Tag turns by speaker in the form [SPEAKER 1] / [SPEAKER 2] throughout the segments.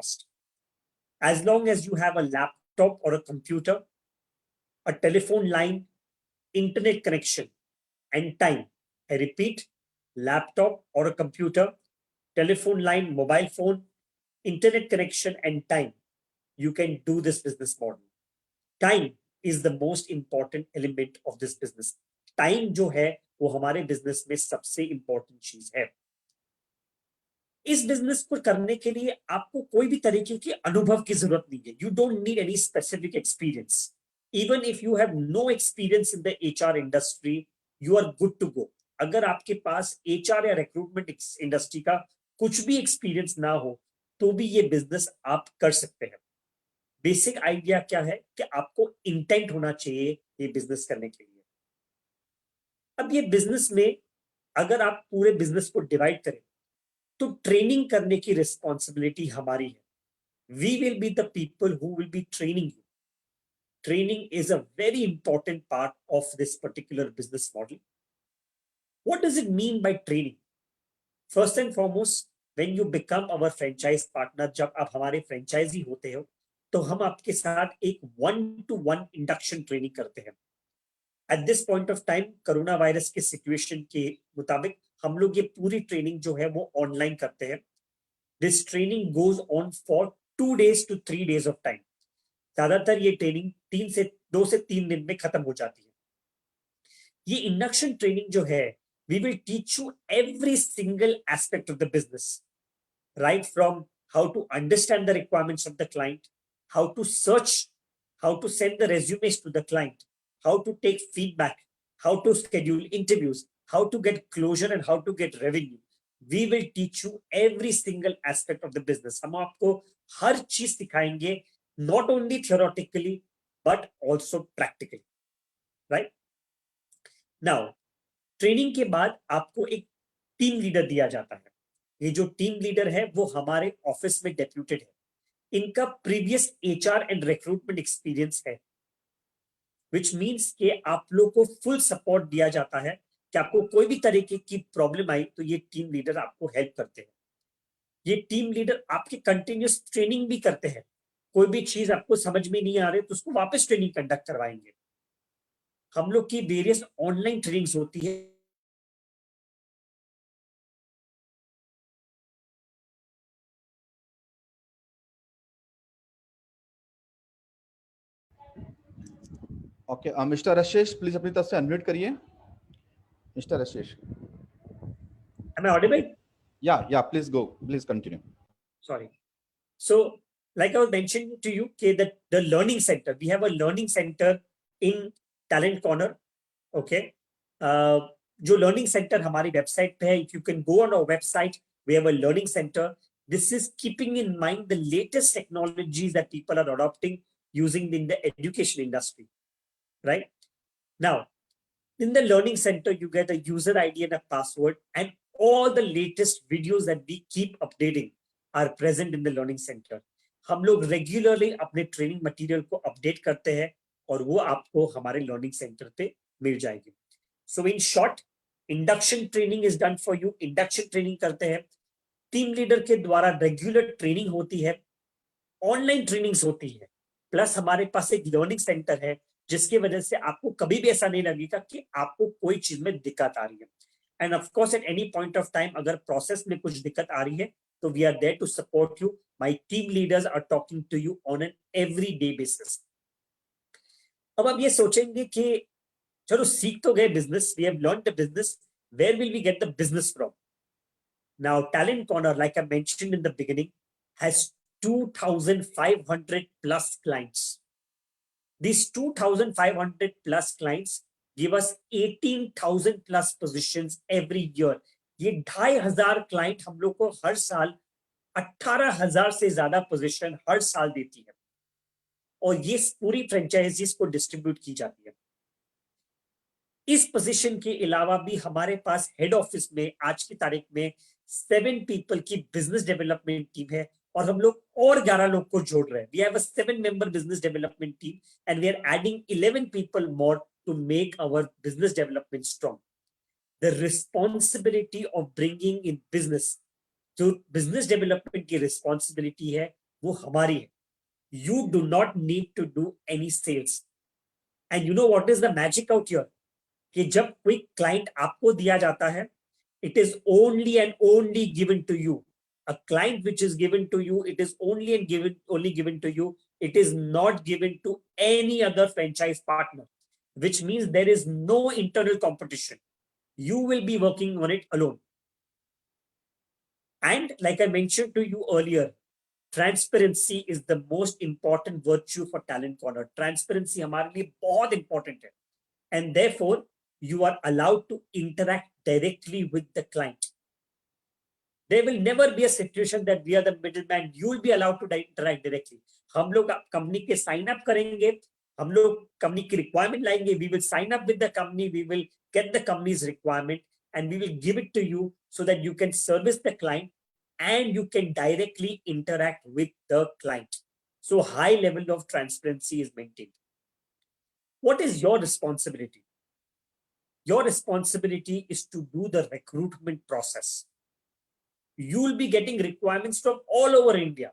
[SPEAKER 1] cost. As long as you have a laptop or a computer, a telephone line, internet connection, and time. I repeat, laptop or a computer, telephone line, mobile phone, internet connection, and time. You can do this business model. Time is the most important element of this business. Time जो है वो हमारे business में सबसे important चीज है. इस business को करने के लिए आपको कोई भी तरीके के अनुभव की जरूरत नहीं है. You don't need any specific experience. Even if you have no experience in the HR industry, you are good to go. अगर आपके पास एचआर या रिक्रूटमेंट इंडस्ट्री का कुछ भी एक्सपीरियंस ना हो तो भी ये बिजनेस आप कर सकते हैं. बेसिक आइडिया क्या है कि आपको इंटेंट होना चाहिए ये बिजनेस करने के लिए. अब ये बिजनेस में अगर आप पूरे बिजनेस को डिवाइड करें तो ट्रेनिंग करने की रिस्पॉन्सिबिलिटी हमारी है. We will be the people who will be training you. Training is a very important part of this particular business model. What does it mean by training? First and foremost, when you become our franchise partner, जब आप हमारे franchise होते हो तो हम आपके साथ एक 1-to-1 इंडक्शन ट्रेनिंग करते हैं. At this point of time corona virus के सिचुएशन के मुताबिक हम लोग ये पूरी ट्रेनिंग जो है वो ऑनलाइन करते हैं. This training goes on for 2 days to 3 days of time. ज्यादातर ये ट्रेनिंग 2 से 3 दिन में खत्म हो जाती है. ये इंडक्शन ट्रेनिंग जो है, we will teach you every single aspect of the business, right from how to understand the requirements of the client, how to search, how to send the resumes to the client, how to take feedback, how to schedule interviews, how to get closure and how to get revenue. We will teach you every single aspect of the business. हम आपको हर चीज सिखाएंगे, not only theoretically but also practically, right? Now, training के बाद आपको एक team leader दिया जाता है. ये जो टीम लीडर है वो हमारे ऑफिस में डेप्यूटेड है. इनका previous HR and recruitment experience है, विच मींस कि आप लोग को फुल सपोर्ट दिया जाता है कि आपको कोई भी तरीके की प्रॉब्लम आई तो ये टीम लीडर आपको हेल्प करते हैं. ये टीम लीडर आपकी कंटिन्यूस ट्रेनिंग भी करते हैं. कोई भी चीज आपको समझ में नहीं आ रही तो उसको वापस ट्रेनिंग कंडक्ट करवाएंगे. हम लोग की वेरियस ऑनलाइन ट्रेनिंग्स होती है.
[SPEAKER 2] ओके, मिस्टर आशीष प्लीज अपनी तरफ से अनम्यूट करिए. Mister Ashish,
[SPEAKER 1] am I audible?
[SPEAKER 2] Yeah, please go, please continue.
[SPEAKER 1] Sorry. So like I was mentioning to you that the learning center, we have a learning center in Talent Corner. Okay, जो learning center हमारी website पे है, if you can go on our website, we have a learning center. This is keeping in mind the latest technologies that people are adopting using in the education industry. Right now, in the learning center, you get a user ID and a password, and all the latest videos that we keep updating are present in the learning center. हम लोग regularly अपने training material को update करते हैं और वो आपको हमारे लर्निंग सेंटर पे मिल जाएगी. So in short, induction training is done for you. Induction training करते हैं, टीम लीडर के द्वारा रेगुलर ट्रेनिंग होती है, ऑनलाइन ट्रेनिंग्स होती है, प्लस हमारे पास एक लर्निंग सेंटर है जिसकी वजह से आपको कभी भी ऐसा नहीं लगेगा कि आपको कोई चीज में दिक्कत आ रही है. And of course at any point of time अगर प्रोसेस में कुछ दिक्कत आ रही है तो we are there to support you. My team leaders are talking to you on an everyday basis. अब आप ये सोचेंगे कि चलो सीख तो गए business, we have learned the business, where will we get the business from? Now Talent Corner, like I mentioned in the beginning, has 2500 plus clients. These 2500 plus clients give us 18,000 plus positions every year. ये 2500 client हम लोग को हर साल 18,000 से ज्यादा position हर साल देती है और ये पूरी फ्रेंचाइजीज को डिस्ट्रीब्यूट की जाती है. इस पोजीशन के अलावा भी हमारे पास हेड ऑफिस में आज की तारीख में 7 पीपल की बिजनेस डेवलपमेंट टीम है और हम लोग और 11 लोग को जोड़ रहे हैं. We have a 7-member business development team and we are adding 11 people more to make our business development strong. The responsibility of bringing in business, जो बिजनेस डेवलपमेंट की रिस्पॉन्सिबिलिटी है वो हमारी है. You do not need to do any sales. And you know what is the magic out here? कि जब कोई client आपको दिया जाता है, it is only and only given to you. A client which is given to you, it is only given to you. It is not given to any other franchise partner, which means there is no internal competition. You will be working on it alone. And like I mentioned to you earlier, transparency is the most important virtue for Talent Corner. Transparency हमारे लिए बहुत important है. And therefore, you are allowed to interact directly with the client. There will never be a situation that we are the middleman. You will be allowed to interact directly. हम लोग company के sign up करेंगे, हम लोग company की requirement लाएंगे, we will sign up with the company, we will get the company's requirement and we will give it to you so that you can service the client and you can directly interact with the client. So high level of transparency is maintained. What is your responsibility? Your responsibility is to do the recruitment process. You will be getting requirements from all over India.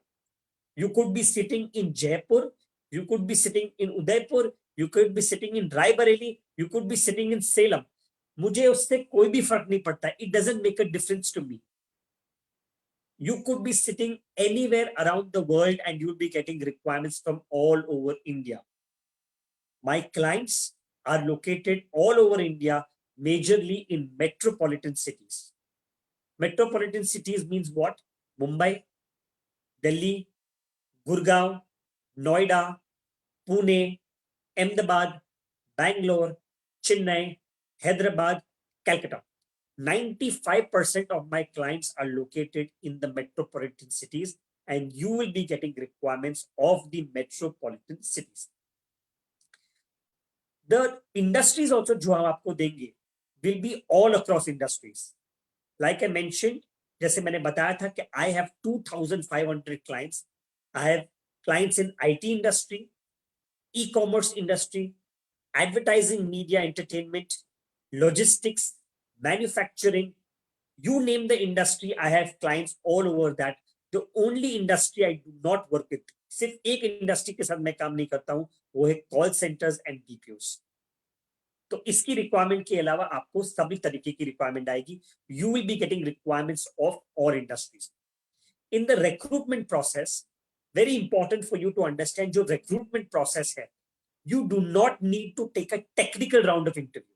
[SPEAKER 1] You could be sitting in Jaipur, you could be sitting in Udaipur, you could be sitting in Raebareli, you could be sitting in Salem. मुझे उससे कोई भी फर्क नहीं पड़ता. It doesn't make a difference to me. You could be sitting anywhere around the world and you'll be getting requirements from all over India. My clients are located all over India, majorly in metropolitan cities. Metropolitan cities means what? Mumbai, Delhi, Gurgaon, Noida, Pune, Ahmedabad, Bangalore, Chennai, Hyderabad, Calcutta. 95% of my clients are located in the metropolitan cities, and you will be getting requirements of the metropolitan cities. The industries also जो हम आपको देंगे will be all across industries. Like I mentioned, जैसे मैंने बताया था कि I have 2,500 clients. I have clients in IT industry, e-commerce industry, advertising, media, entertainment, logistics, manufacturing, you name the industry, I have clients all over that. The only industry I do not work with, सिर्फ एक industry के साथ मैं काम नहीं करता हूं, वो है कॉल सेंटर्स एंड बीपीओस. तो इसकी रिक्वायरमेंट के अलावा आपको सभी तरीके की रिक्वायरमेंट आएगी. You will be getting requirements of all industries. In the recruitment process, very important for you to understand, जो रिक्रूटमेंट प्रोसेस है, you do not need to take a technical round of interview.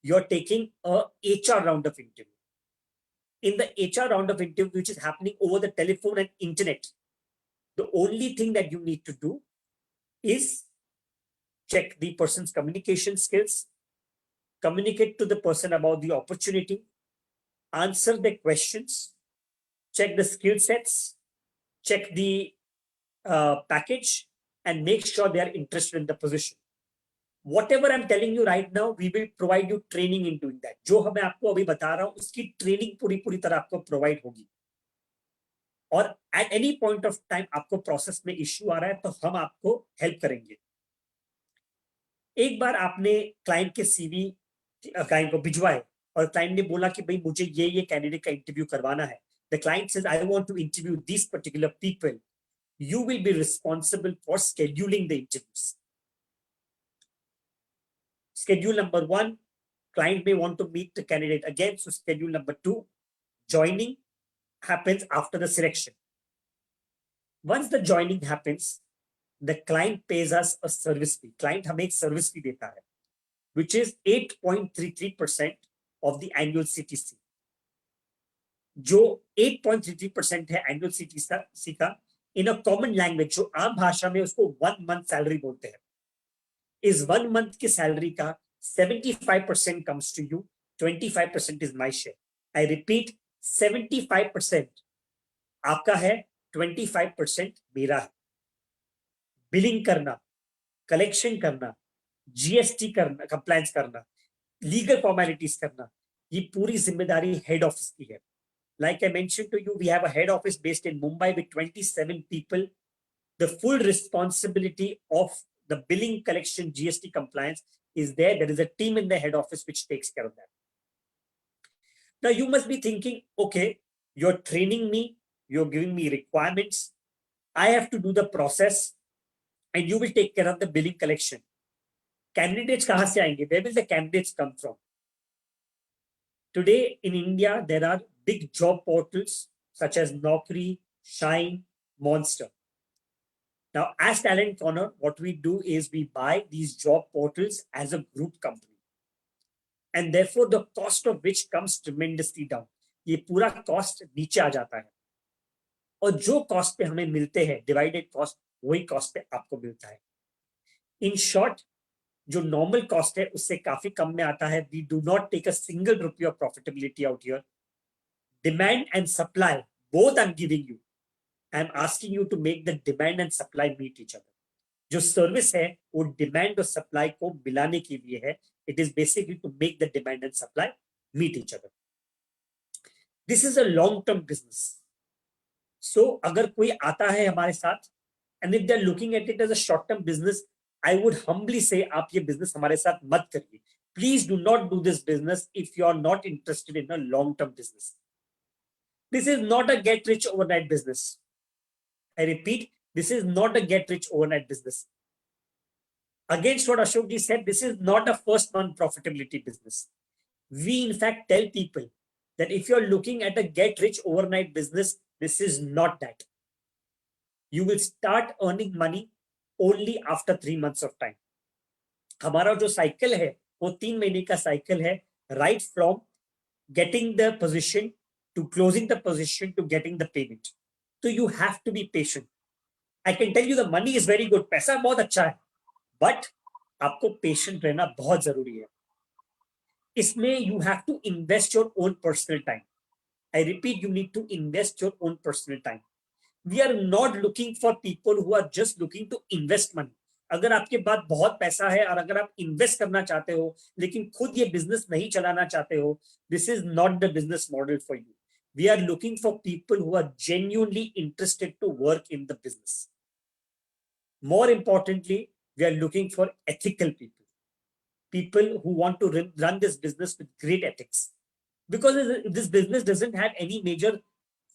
[SPEAKER 1] You're taking a HR round of interview. In the HR round of interview, which is happening over the telephone and internet, the only thing that you need to do is check the person's communication skills, communicate to the person about the opportunity, answer the questions, check the skill sets, check the package, and make sure they are interested in the position. Whatever I'm telling you right now, we will provide you training in doing that. जो मैं आपको अभी बता रहा हूं, उसकी training पूरी तरह आपको प्रोवाइड होगी. और at any point of time आपको प्रोसेस में इश्यू आ रहा है तो हम आपको हेल्प करेंगे. एक बार आपने क्लाइंट के सीवी क्लाइंट को भिजवाए और क्लाइंट ने बोला कि भाई मुझे ये कैंडिडेट का इंटरव्यू करवाना है. The client says, I want to interview these particular people. You will be responsible for scheduling the interviews. Schedule number 1, client may want to meet the candidate again. So schedule number 2, joining happens after the selection. Once the joining happens, the client pays us a service fee. Client हमें एक service fee देता है, which is 8.33% of the annual CTC. जो 8.33% है annual CTC का, in a common language, जो आम भाषा में उसको 1 month salary बोलते हैं. इस 1 month की सैलरी का 75% comes to you, 25% is my share. I repeat, 75% आपका है, 25% मेरा है. बिलिंग करना, कलेक्शन करना, जीएसटी करना, कंप्लायंस करना, लीगल फॉर्मेलिटीज करना, ये पूरी जिम्मेदारी हेड ऑफिस की है. Like I mentioned to you, we have a head office based in Mumbai with 27 people. The full responsibility of the billing, collection, GST compliance is there. There is a team in the head office which takes care of that. Now you must be thinking, okay, you're training me, you're giving me requirements, I have to do the process and you will take care of the billing collection. Candidates kahan se aayenge? Where will the candidates come from? Today in India, there are big job portals such as Naukri, Shine, Monster. Now, as Talent Corner, what we do is we buy these job portals as a group company. And therefore, the cost of which comes tremendously down. ये पूरा cost नीचे आ जाता है और जो cost पे हमें मिलते हैं डिवाइडेड कॉस्ट वही कॉस्ट पे आपको मिलता है. इन शॉर्ट, जो नॉर्मल कॉस्ट है उससे काफी कम में आता है. We do not take a single rupee of profitability out here. Demand and supply both I am giving you. I am asking you to make the demand and supply meet each other. जो service है वो demand और supply को मिलाने के लिए है. It is basically to make the demand and supply meet each other. This is a long term business. So अगर कोई आता है हमारे साथ and if they are looking at it as a short term business, I would humbly say आप ये business हमारे साथ मत करिए. Please do not do this business if you are not interested in a long term business. This is not a get rich overnight business. I repeat, this is not a get rich overnight business. Against what Ashok ji said, this is not a first month profitability business. We in fact tell people that if you're looking at a get rich overnight business, this is not that. You will start earning money only after 3 months of time. हमारा जो cycle है वो 3 महीने का cycle है. Right from getting the position to closing the position to getting the payment. So you have to be patient. I can tell you the money is very good. पैसा बहुत अच्छा है, but आपको patient रहना बहुत जरूरी है. इसमें you have to invest your own personal time. I repeat, you need to invest your own personal time. We are not looking for people who are just looking to invest money. अगर आपके पास बहुत पैसा है और अगर आप invest करना चाहते हो लेकिन खुद ये बिजनेस नहीं चलाना चाहते हो, this is not the business model for you. We are looking for people who are genuinely interested to work in the business. More importantly, we are looking for ethical people. People who want to run this business with great ethics. Because this business doesn't have any major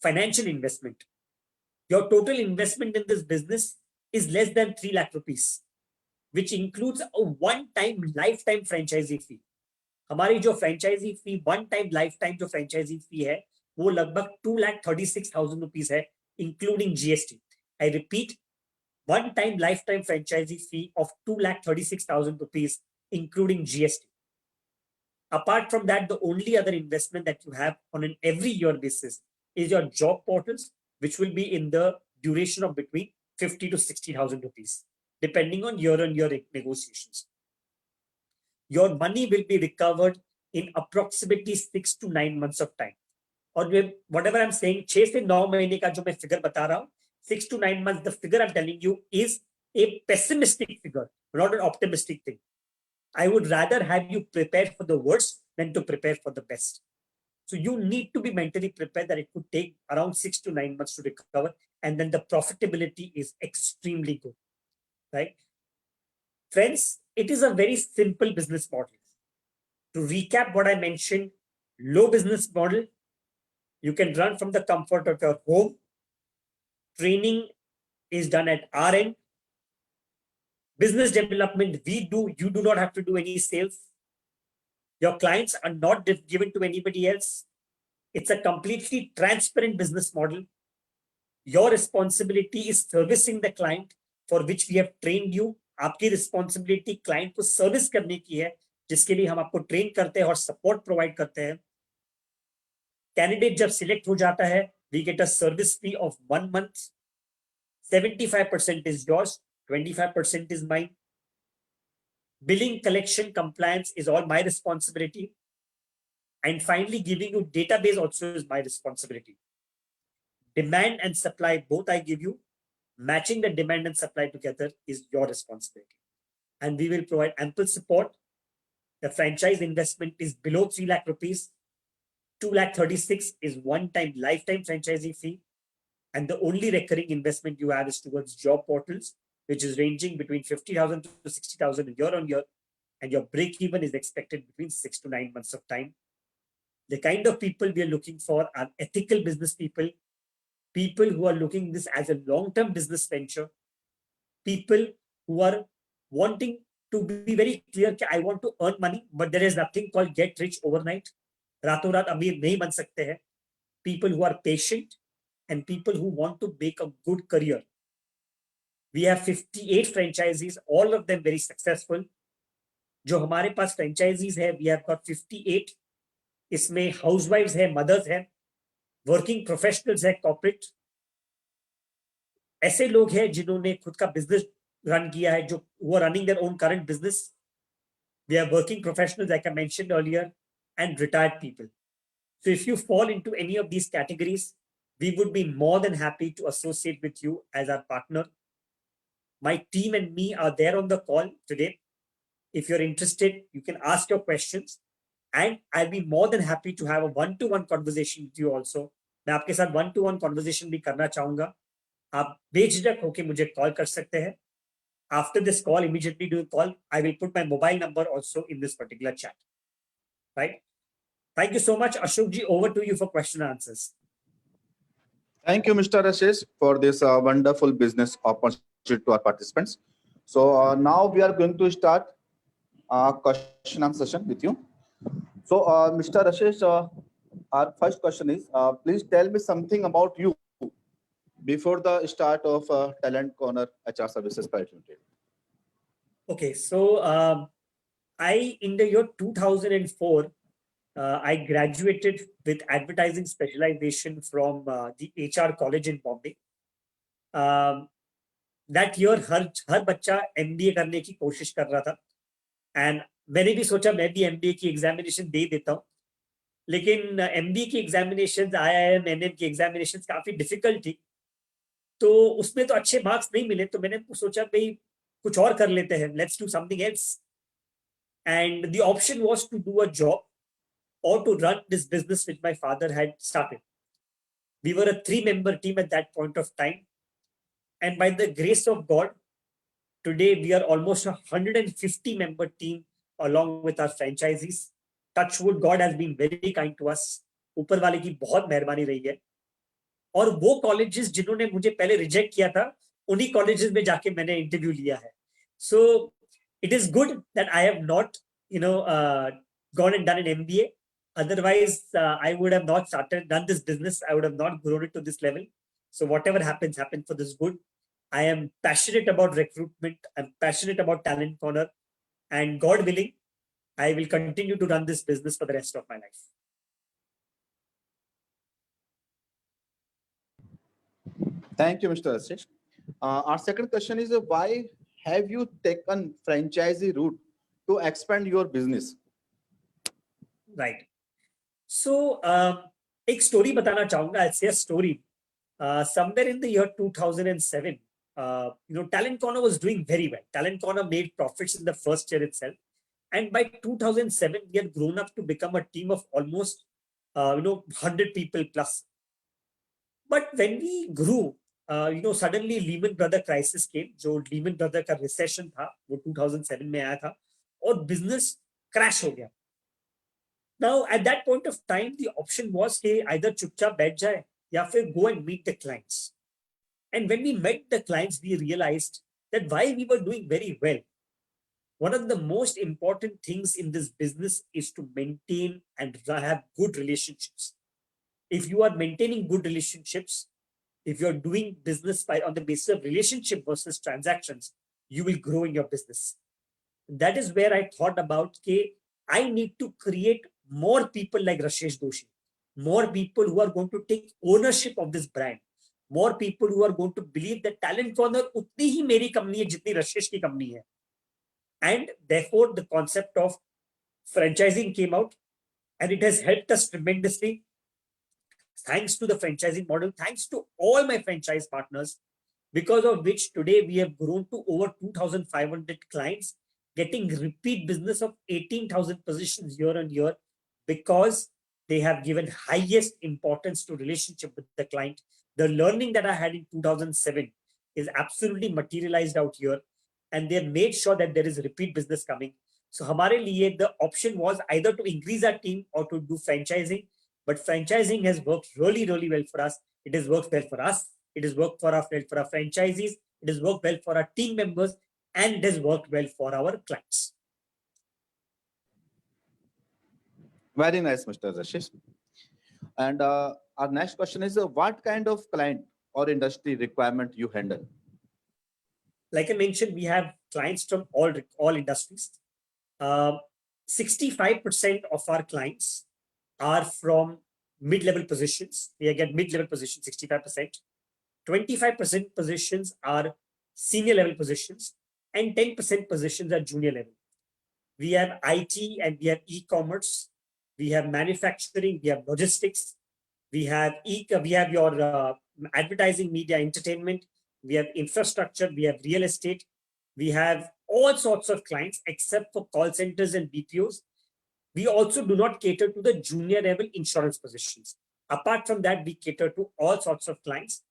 [SPEAKER 1] financial investment. Your total investment in this business is less than 3 lakh rupees, which includes a one-time lifetime franchisee fee. हमारी जो franchisee fee, one-time lifetime जो franchisee fee है, वो लगभग 2,36,000 rupees है, including GST. I repeat, one time lifetime franchisee fee of 2,36,000 rupees, including GST. Apart from that, the only other investment that you have on an every year basis is your job portals, which will be in the duration of between 50 to 60,000 rupees, depending on year-on-year negotiations. Your money will be recovered in approximately 6 to 9 months of time. और whatever I'm saying, 6 से 9 महीने का जो मैं figure बता रहा हूं, 6 to 9 months, the figure I'm telling you is a pessimistic figure, not an optimistic thing. I would rather have you prepare for the worst than to prepare for the best. So you need to be mentally prepared that it could take around 6 to 9 months to recover, and then the profitability is extremely good, right? Friends, it is a very simple business model. To recap what I mentioned, low business model. You can run from the comfort of your home. Training is done at our end. Business development we do. You do not have to do any sales. Your clients are not given to anybody else. It's a completely transparent business model. Your responsibility is servicing the client for which we have trained you. आपकी responsibility client को service करने की है, जिसके लिए हम आपको train करते हैं और support provide करते हैं. कैंडिडेट जब सिलेक्ट हो जाता है, we get a service fee of 1 month. 75% is yours, 25% is mine. Billing, collection, compliance is all my responsibility. And finally, giving you database also is my responsibility. Demand and supply, both I give you. Matching the demand and supply together is your responsibility. And we will provide ample support. The franchise investment is below 3 lakh rupees. 2,36,000 is one-time lifetime franchisee fee, and the only recurring investment you have is towards job portals, which is ranging between 50,000 to 60,000 year on year, and your break even is expected between 6 to 9 months of time. The kind of people we are looking for are ethical business people people who are looking this as a long-term business venture, people who are wanting to be very clear कि I want to earn money, but there is nothing called get rich overnight. रातों रात अमीर नहीं बन सकते हैं. People who are patient and people who want to make a good career. We have 58 franchisees, all of them very successful. जो हमारे पास franchisees है, we have got 58. इसमें housewives है, mothers है, working professionals है, corporate. ऐसे लोग हैं जिन्होंने खुद का business run किया है, जो who are running their own current business. We are working professionals, like I mentioned earlier, and retired people. So if you fall into any of these categories, we would be more than happy to associate with you as our partner. My team and me are there on the call today. If you're interested, you can ask your questions and I'll be more than happy to have a one-to-one conversation with you also. मैं आपके साथ one-to-one conversation भी करना चाहूंगा. आप बेझिझक होके मुझे कॉल कर सकते हैं. After this call, immediately do a call. I will put my mobile number also in this particular chat. Right? Thank you so much, Ashok ji. Over to you for question and answers.
[SPEAKER 2] Thank you, Mr. Rashesh, for this wonderful business opportunity to our participants. So now we are going to start question and session with you. So Mr. Rashesh, our first question is, please tell me something about you before the start of Talent Corner HR Services Private Limited.
[SPEAKER 1] Okay, so in the year 2004, I graduated with advertising specialization from the HR college in Bombay. That year, हर बच्चा MBA करने की कोशिश कर रहा था, and मैंने भी सोचा मैं भी MBA की एग्जामिनेशन दे देता हूँ, लेकिन MBA की एग्जामिनेशन IIM NM की एग्जामिनेशन काफी डिफिकल्ट थी, तो उसमें तो अच्छे मार्क्स नहीं मिले, तो मैंने सोचा भाई कुछ और कर लेते हैं, let's do something else. And the option was to do a job or to run this business which my father had started. We were a 3-member team at that point of time. And by the grace of God, today we are almost a 150-member team along with our franchisees. Touchwood, God has been very kind to us. ऊपर वाले की बहुत मेहरबानी रही है. और वो colleges जिन्होंने मुझे पहले रिजेक्ट किया था, उन्हीं कॉलेजेस में जाके मैंने इंटरव्यू लिया है. So it is good that I have not, gone and done an MBA. Otherwise, I would have not done this business. I would have not grown it to this level. So whatever happens, happens for this good. I am passionate about recruitment. I'm passionate about Talent Corner. And God willing, I will continue to run this business for the rest of my life.
[SPEAKER 2] Thank you, Mr. Rashesh. Our second question is, why have you taken franchisee route to expand your business?
[SPEAKER 1] Right. So, एक story बताना चाहूँगा. I'll say a story. Somewhere in the year 2007, Talent Corner was doing very well. Talent Corner made profits in the first year itself. And by 2007, we had grown up to become a team of almost, 100 people plus. But when we grew, suddenly Lehman Brothers crisis came. जो Lehman Brothers का recession था, वो 2007 में आया था, और business crash हो गया. Now, at that point of time, the option was कि either चुपचाप बैठ जाए या फिर go and meet the clients. And when we met the clients, we realized that while we were doing very well, one of the most important things in this business is to maintain and have good relationships. If you are maintaining good relationships, if you're doing business on the basis of relationship versus transactions, you will grow in your business. That is where I thought about, okay, I need to create more people like Rashesh Doshi, more people who are going to take ownership of this brand, more people who are going to believe that Talent Corner उतनी ही मेरी company है जितनी रशेश की company है. And therefore, the concept of franchising came out, and it has helped us tremendously. Thanks to the franchising model, thanks to all my franchise partners, because of which today we have grown to over 2,500 clients, getting repeat business of 18,000 positions year on year, because they have given highest importance to relationship with the client. The learning that I had in 2007 is absolutely materialized out here, and they have made sure that there is repeat business coming. So हमारे लिए the option was either to increase our team or to do franchising, but franchising has worked really, really well for us. It has worked well for us. It has worked for our franchisees. It has worked well for our team members, and it has worked well for our clients.
[SPEAKER 2] Very nice, Mr. Rashesh. And our next question is, what kind of client or industry requirement you handle?
[SPEAKER 1] Like I mentioned, we have clients from all industries. 65% of our clients are from mid-level positions. We get mid-level positions, 65%. 25% positions are senior level positions, and 10% positions are junior level. We have IT and we have e-commerce. We have manufacturing. We have logistics. We have your advertising, media, entertainment. We have infrastructure. We have real estate. We have all sorts of clients except for call centers and BPOs. We also do not cater to the junior level insurance positions. Apart from that, we cater to all sorts of clients.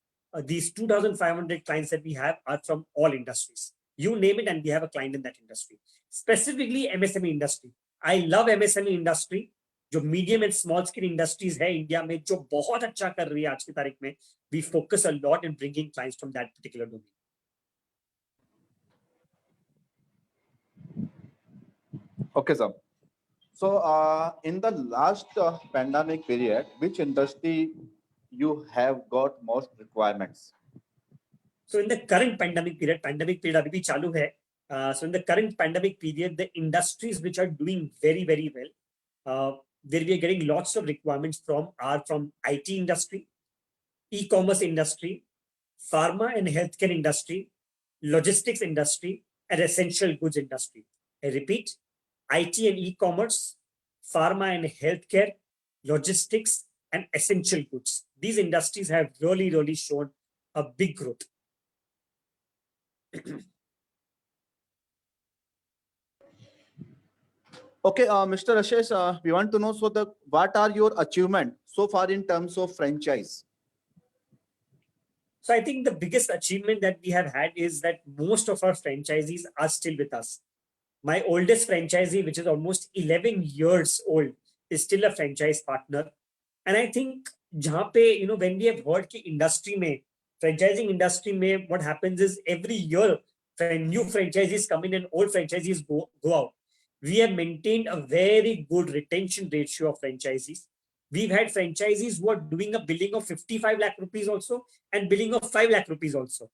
[SPEAKER 1] These 2,500 clients that we have are from all industries. You name it, and we have a client in that industry. Specifically, MSME industry. I love MSME industry. जो medium and small scale industries है India में जो बहुत अच्छा कर रही है आज की तारीख में, we focus a lot in bringing clients from that particular domain.
[SPEAKER 2] Okay, sir. So in the last pandemic period, which industry you have got most requirements?
[SPEAKER 1] So in the current pandemic period अभी भी चालू है. So in the current pandemic period, the industries which are doing very, very well, where we are getting lots of requirements from are from IT industry, e-commerce industry, pharma and healthcare industry, logistics industry, and essential goods industry. I repeat, IT and e-commerce, pharma and healthcare, logistics, and essential goods. These industries have really, really shown a big growth.
[SPEAKER 2] Okay, Mr. Rashesh, we want to know what are your achievements so far in terms of franchise?
[SPEAKER 1] So I think the biggest achievement that we have had is that most of our franchisees are still with us. My oldest franchisee, which is almost 11 years old, is still a franchise partner. And I think जहाँ पे, when we have heard कि industry में, franchising industry में, what happens is every year new franchisees come in and old franchisees go out. We have maintained a very good retention ratio of franchisees. We've had franchisees who are doing a billing of 55 lakh rupees also and billing of 5 lakh rupees also.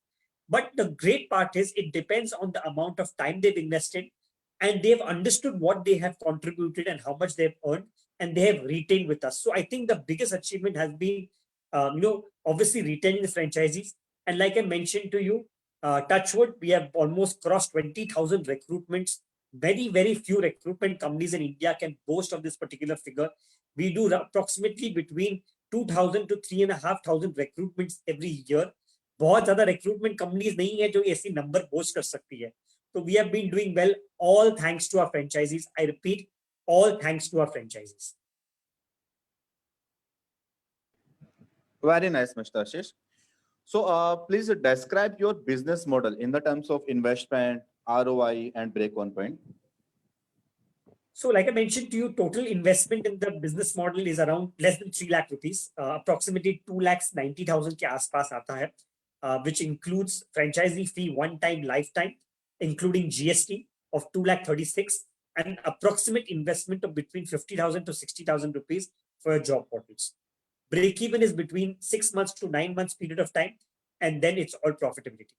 [SPEAKER 1] But the great part is it depends on the amount of time they've invested, and they've understood what they have contributed and how much they've earned, and they have retained with us. So I think the biggest achievement has been, obviously retaining the franchisees. And like I mentioned to you, Touchwood, we have almost crossed 20,000 recruitments. Very, very few recruitment companies in India can boast of this particular figure. We do approximately between 2,000 to 3,500 recruitments every year. बहुत ज्यादा recruitment companies नहीं है जो ऐसी number boast कर सकती है. So we have been doing well, all thanks to our franchisees. I repeat, all thanks to our franchisees.
[SPEAKER 2] Very nice, Mr. Ashish. So please describe your business model in the terms of investment, ROI, and break-even point.
[SPEAKER 1] So like I mentioned to you, total investment in the business model is around less than 3 lakh rupees, approximately 2,90,000 के आसपास आता है, which includes franchisee fee one time lifetime, including GST of 2,36,000 and approximate investment of between 50,000 to 60,000 rupees for your job portals. Break even is between 6 months to 9 months period of time, and then it's all profitability.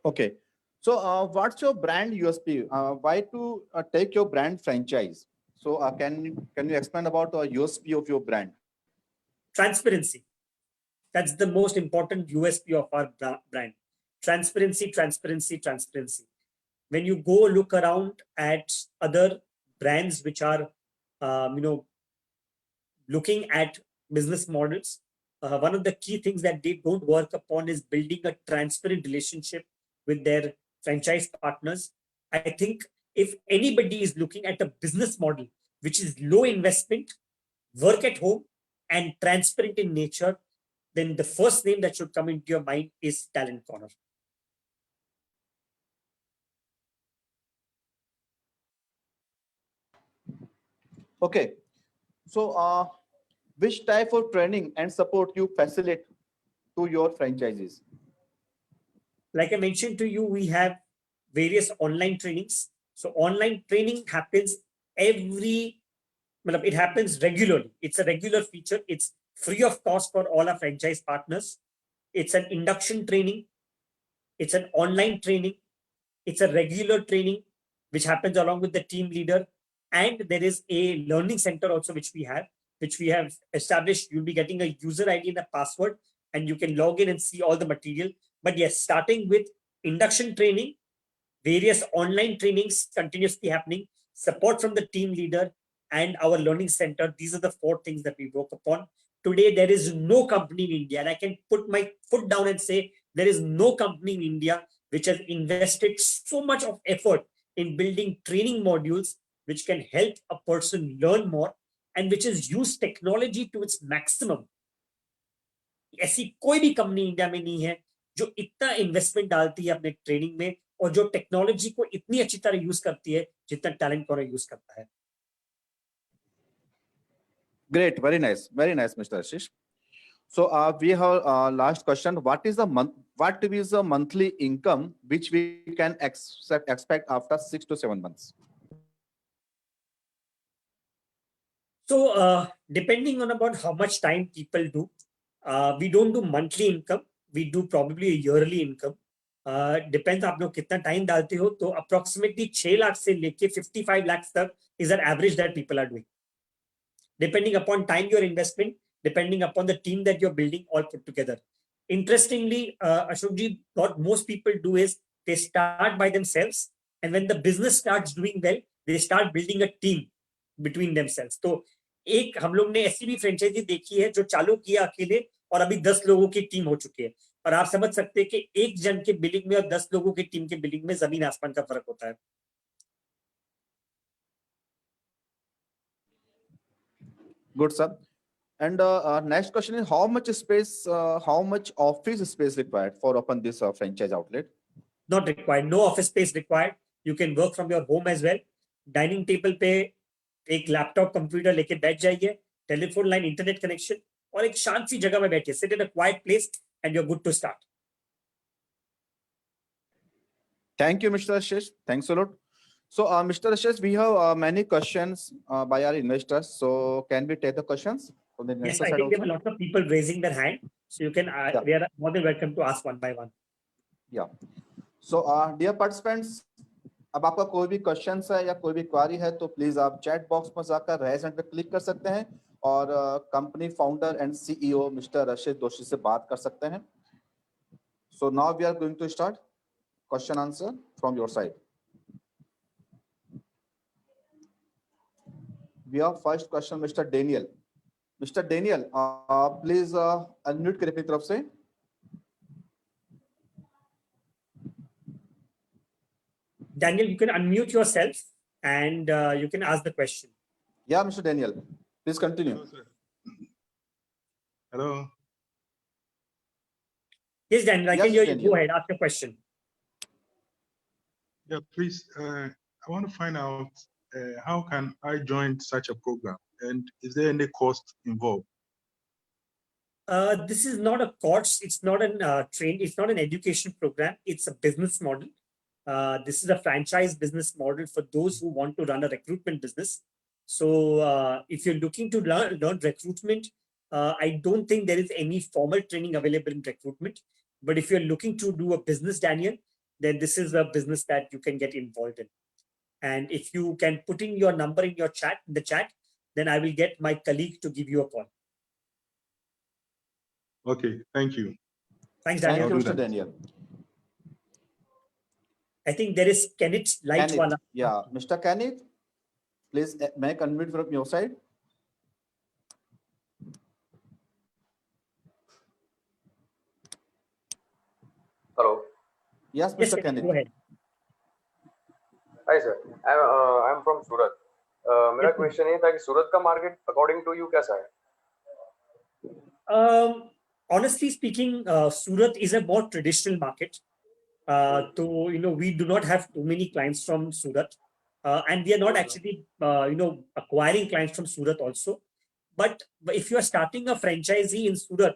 [SPEAKER 2] Okay. So what's your brand USP? Why to take your brand franchise? So can you explain about the USP of your brand?
[SPEAKER 1] Transparency. That's the most important USP of our brand. Transparency, transparency, transparency. When you go look around at other brands which are, looking at business models, one of the key things that they don't work upon is building a transparent relationship with their franchise partners. I think if anybody is looking at a business model which is low investment, work at home, and transparent in nature, then the first name that should come into your mind is Talent Corner.
[SPEAKER 2] Okay. So, which type of training and support you facilitate to your franchises?
[SPEAKER 1] Like I mentioned to you, we have various online trainings. So online training happens every, well, it happens regularly. It's a regular feature. It's free of cost for all our franchise partners. It's an induction training. It's an online training. It's a regular training, which happens along with the team leader. And there is a learning center also, which we have established. You'll be getting a user ID and a password, and you can log in and see all the material. But yes, starting with induction training, various online trainings continuously happening, support from the team leader, and our learning center. These are the four things that we work upon. Today, there is no company in India, and I can put my foot down and say there is no company in India which has invested so much of effort in building training modules which can help a person learn more and which has used technology to its maximum. ऐसी कोई भी company India में नहीं है जो इतना investment डालती है अपने ट्रेनिंग में और जो टेक्नोलॉजी को इतनी अच्छी तरह यूज करती है जितना टैलेंट को यूज करता है.
[SPEAKER 2] Great, very nice, Mr. Ashish. So, we have last question. What is the monthly income which we can expect after 6 to 7 months?
[SPEAKER 1] So, depending on about how much time people do, we don't do monthly income. We do probably a yearly income. Depends आप लोग कितना time डालते हो, तो approximately 6 lakh से लेके 55 लाख तक is an average that people are doing. Depending upon time your investment, depending upon the team that you're building all put together. Interestingly, Ashokji, what most people do is they start by themselves, and when the business starts doing well, they start building a team between themselves. तो एक हम लोग ने ऐसी भी franchise देखी है जो चालू किया अकेले और अभी 10 लोगों की टीम हो चुकी है. और आप समझ सकते हैं कि एक जन के बिलिंग में और 10 लोगों की टीम के बिलिंग में जमीन आसमान का फर्क होता है.
[SPEAKER 2] Good, sir. And next question is how much office space required for open this franchise outlet?
[SPEAKER 1] Not required. No office space required. You can work from your home as well. Dining table पे एक laptop computer लेके बैठ जाइए, telephone line, internet connection और एक शांत सी जगह में बैठिए. Sit in a quiet place and you are good to start.
[SPEAKER 2] Thank you, Mr. Ashish. Thanks a lot. So, Mr. Ashish, we have many questions by our investors. So, can we take the questions from the
[SPEAKER 1] Yes,
[SPEAKER 2] investor
[SPEAKER 1] I
[SPEAKER 2] side
[SPEAKER 1] think there are
[SPEAKER 2] also?
[SPEAKER 1] lots of people raising their hand, so you can. They are more than welcome to ask one by one.
[SPEAKER 2] Yeah. So, dear participants, अब आपका कोई भी question है या कोई भी क्वारी है तो प्लीज आप चैट बॉक्स में जाकर रेज हैंड पे क्लिक कर सकते हैं और company founder and CEO mister Ashish Joshi से बात कर सकते हैं. So now we are going to start question answer from your side. We have first question mister Daniel. Mister Daniel, please unmute करिए अपनी तरफ से.
[SPEAKER 1] Daniel, you can unmute yourself and you can ask the question.
[SPEAKER 2] Yeah, Mr. Daniel, please continue.
[SPEAKER 3] Hello, sir. Hello.
[SPEAKER 1] Yes, Daniel, I
[SPEAKER 2] Yes,
[SPEAKER 1] can hear you.
[SPEAKER 2] Daniel.
[SPEAKER 1] Go ahead, ask your question.
[SPEAKER 3] Yeah, please. I want to find out how can I join such a program, and is there any cost involved?
[SPEAKER 1] This is not a course. It's not an train. It's not an education program. It's a business model. This is a franchise business model for those who want to run a recruitment business. So if you're looking to learn recruitment, I don't think there is any formal training available in recruitment. But if you're looking to do a business, Daniel, then this is a business that you can get involved in. And if you can put in your number in your chat, in the chat, then I will get my colleague to give you a call.
[SPEAKER 3] Okay, thank you.
[SPEAKER 1] Thanks, Daniel.
[SPEAKER 2] Thank you,
[SPEAKER 3] I'll do
[SPEAKER 2] Mr.
[SPEAKER 3] that.
[SPEAKER 2] Daniel.
[SPEAKER 1] I think there is Kenneth Lightwala.
[SPEAKER 2] Kenneth, yeah, Mr. Kenneth, please make unmute from your side.
[SPEAKER 4] Hello.
[SPEAKER 2] Yes,
[SPEAKER 1] Yes,
[SPEAKER 2] Mr. Kenneth.
[SPEAKER 1] go ahead.
[SPEAKER 4] Hi sir. I'm from Surat. मेरा question ये था कि सूरत का market according to you कैसा है?
[SPEAKER 1] Honestly speaking, Surat is a more traditional market. So we do not have too many clients from Surat. and we are not
[SPEAKER 4] Mhm.
[SPEAKER 1] actually, acquiring clients from Surat also. But if you are starting a franchisee in Surat,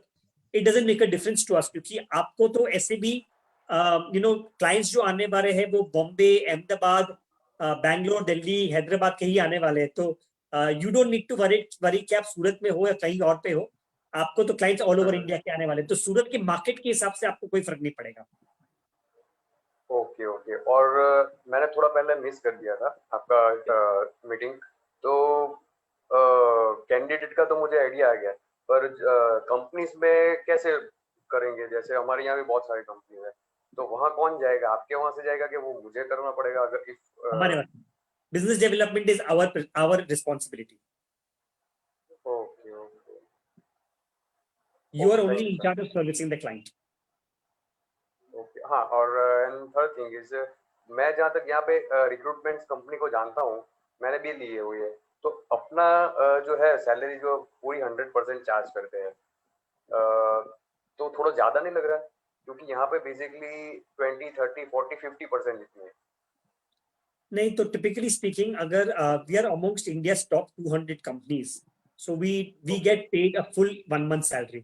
[SPEAKER 1] it doesn't make a difference to us क्योंकि आपको तो ऐसे भी clients जो आने वाले हैं वो बॉम्बे, अहमदाबाद, बैंगलोर, दिल्ली, हैदराबाद के ही आने वाले हैं. तो you don't need to worry कि आप सूरत में हो या कहीं और पे हो. आपको तो क्लाइंट्स ऑल ओवर इंडिया के आने वाले हैं. तो सूरत के मार्केट के हिसाब से आपको कोई फर्क नहीं पड़ेगा.
[SPEAKER 4] Okay okay. और मैंने थोड़ा पहले मिस कर दिया था आपका मीटिंग. तो कैंडिडेट का तो मुझे आइडिया आ गया, पर कंपनीज में कैसे करेंगे? जैसे हमारे यहाँ भी बहुत सारी कंपनीज है, तो वहाँ कौन जाएगा? आपके वहाँ से जाएगा कि वो मुझे करना पड़ेगा? अगर
[SPEAKER 1] हमारे पास business development is our responsibility.
[SPEAKER 4] Okay okay
[SPEAKER 1] You are
[SPEAKER 4] Okay,
[SPEAKER 1] only
[SPEAKER 4] thank you,
[SPEAKER 1] in
[SPEAKER 4] sir.
[SPEAKER 1] charge of servicing the client.
[SPEAKER 4] Okay. हाँ, और एंड थर्ड थिंग इज, मैं जहाँ तक यहाँ पे रिक्रूटमेंट कंपनी को जानता हूँ, मैंने भी ली हुई है, तो अपना जो है सैलरी जो पूरी 100% चार्ज करते हैं, तो थोड़ा ज्यादा नहीं लग रहा है? क्योंकि यहाँ पे बेसिकली 20, 30, 40, 50% जितनी है.
[SPEAKER 1] नहीं तो typically speaking, अगर we are amongst India's top 200 companies, so we get paid a full 1 month salary.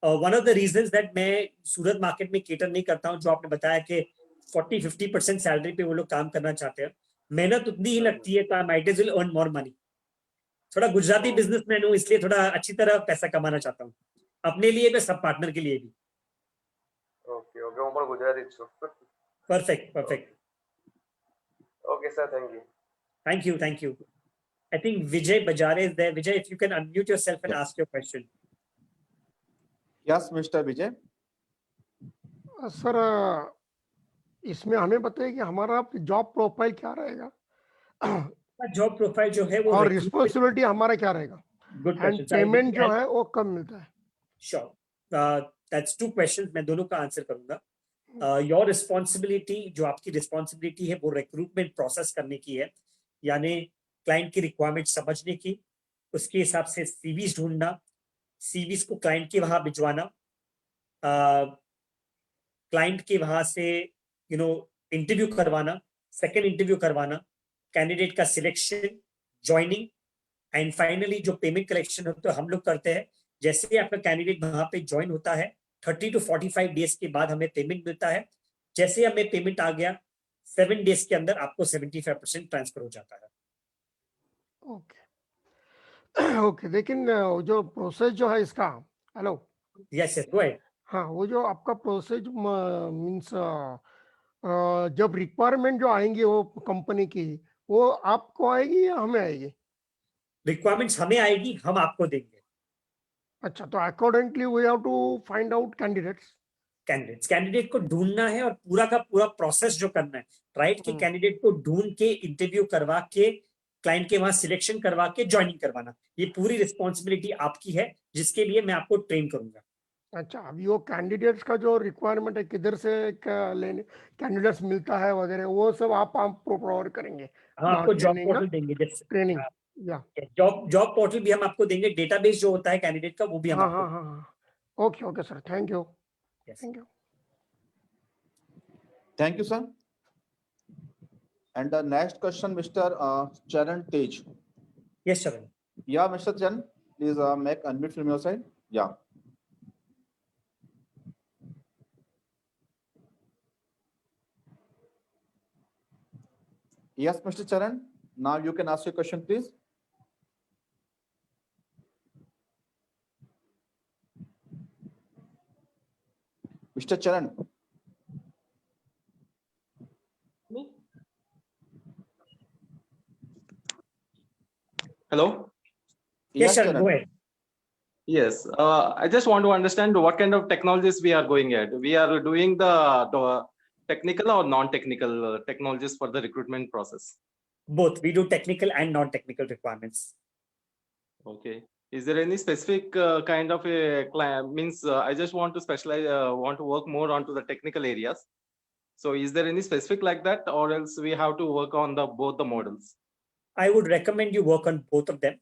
[SPEAKER 1] One of the reasons that मैं सूरत मार्केट में केटर नहीं करता हूँ, जो आपने बताया कि 40-50% सैलरी पे वो लोग काम करना चाहते हैं, मेहनत उतनी ही लगती है, तो I might as well earn more money. थोड़ा गुजराती बिजनेसमैन हूँ, इसलिए थोड़ा अच्छी तरह पैसा कमाना चाहता हूँ, अपने लिए भी, सब पार्टनर के लिए भी.
[SPEAKER 4] Okay okay. હું પણ ગુજરાતી જ છું.
[SPEAKER 1] Perfect.
[SPEAKER 4] Okay sir, thank you.
[SPEAKER 1] Thank you. I think Vijay Bajare is there. Vijay, if you can unmute yourself and
[SPEAKER 2] Yes.
[SPEAKER 1] ask your question.
[SPEAKER 2] Yes, Mr. Vijay.
[SPEAKER 5] Sir इसमें हमें बताइए कि हमारा जॉब प्रोफाइल क्या रहेगा
[SPEAKER 1] जॉब प्रोफाइल जो है वो
[SPEAKER 5] और रिस्पॉन्सिबिलिटी हमारा क्या रहेगा
[SPEAKER 1] गुड
[SPEAKER 5] एंड
[SPEAKER 1] क्वेश्चन.
[SPEAKER 5] पेमेंट जो है वो कब मिलता है?
[SPEAKER 1] श्योर. दैट्स 2 क्वेश्चंस, मैं दोनों का आंसर करूंगा. योर रिस्पॉन्सिबिलिटी, जो आपकी रिस्पॉन्सिबिलिटी है वो रिक्रूटमेंट प्रोसेस करने की है, यानी क्लाइंट की रिक्वायरमेंट समझने की, उसके हिसाब से सीवीज ढूंढना, सीवीज को क्लाइंट के वहां भिजवाना, क्लाइंट के वहां से इंटरव्यू करवाना, सेकेंड इंटरव्यू करवाना, कैंडिडेट का सिलेक्शन, ज्वाइनिंग, एंड फाइनली जो पेमेंट कलेक्शन होता है हम लोग करते हैं. जैसे ही आपका कैंडिडेट वहां पे ज्वाइन होता है, 30 to 45 डेज के बाद हमें पेमेंट मिलता है. जैसे ही हमें पेमेंट आ गया, 7 डेज के अंदर आपको 75% ट्रांसफर हो जाता है.
[SPEAKER 5] ओके. लेकिन जो प्रोसेस जो है इसका, हेलो,
[SPEAKER 1] यस गो अहेड.
[SPEAKER 5] हाँ, वो जो आपका प्रोसेस मीन्स जब रिक्वायरमेंट जो आएंगी वो कंपनी की, वो आपको आएगी या हमें आएगी?
[SPEAKER 1] रिक्वायरमेंट्स हमें आएगी, हम आपको देंगे.
[SPEAKER 5] अच्छा, तो accordingly we have to find out
[SPEAKER 1] candidate को ढूंढना है और पूरा का पूरा प्रोसेस जो करना है, राइट, कि कैंडिडेट को ढूंढ के इंटरव्यू करवा के क्लाइंट के वहां सिलेक्शन करवा के ज्वाइनिंग करवाना, ये पूरी रिस्पॉन्सिबिलिटी आपकी है, जिसके लिए मैं आपको ट्रेन करूंगा.
[SPEAKER 5] अच्छा, अभी वो कैंडिडेट्स का जो रिक्वायरमेंट है, किधर से लेने कैंडिडेट्स मिलता है वगैरह, वो सब आप प्रोवाइड करेंगे?
[SPEAKER 1] हम आपको जॉब पोर्टल देंगे, जैसे
[SPEAKER 5] ट्रेनिंग या
[SPEAKER 1] जॉब पोर्टल भी हम आपको देंगे, डेटाबेस जो होता है कैंडिडेट का वो भी हम
[SPEAKER 5] हाँ
[SPEAKER 1] आपको.
[SPEAKER 5] हाँ हाँ. Okay sir, thank you.
[SPEAKER 2] Thank you, sir. And the next question, Mr. Charan Tej.
[SPEAKER 1] Yes शरण.
[SPEAKER 2] Yeah, Mr. Charan, please make unmute from your side. Yeah. Yes, Mr. Charan. Now you can ask your question, please. Mr. Charan.
[SPEAKER 6] Hello.
[SPEAKER 1] Yes, sir.
[SPEAKER 2] Charan.
[SPEAKER 1] Go ahead.
[SPEAKER 6] Yes, I just want to understand what kind of technologies we are going at. We are doing the technical or non-technical technologies for the recruitment process.
[SPEAKER 1] Both. We do technical and non-technical requirements.
[SPEAKER 6] Okay. Is there any specific kind of a means? I just want to specialize, want to work more onto the technical areas. So, is there any specific like that, or else we have to work on both the models?
[SPEAKER 1] I would recommend you work on both of them.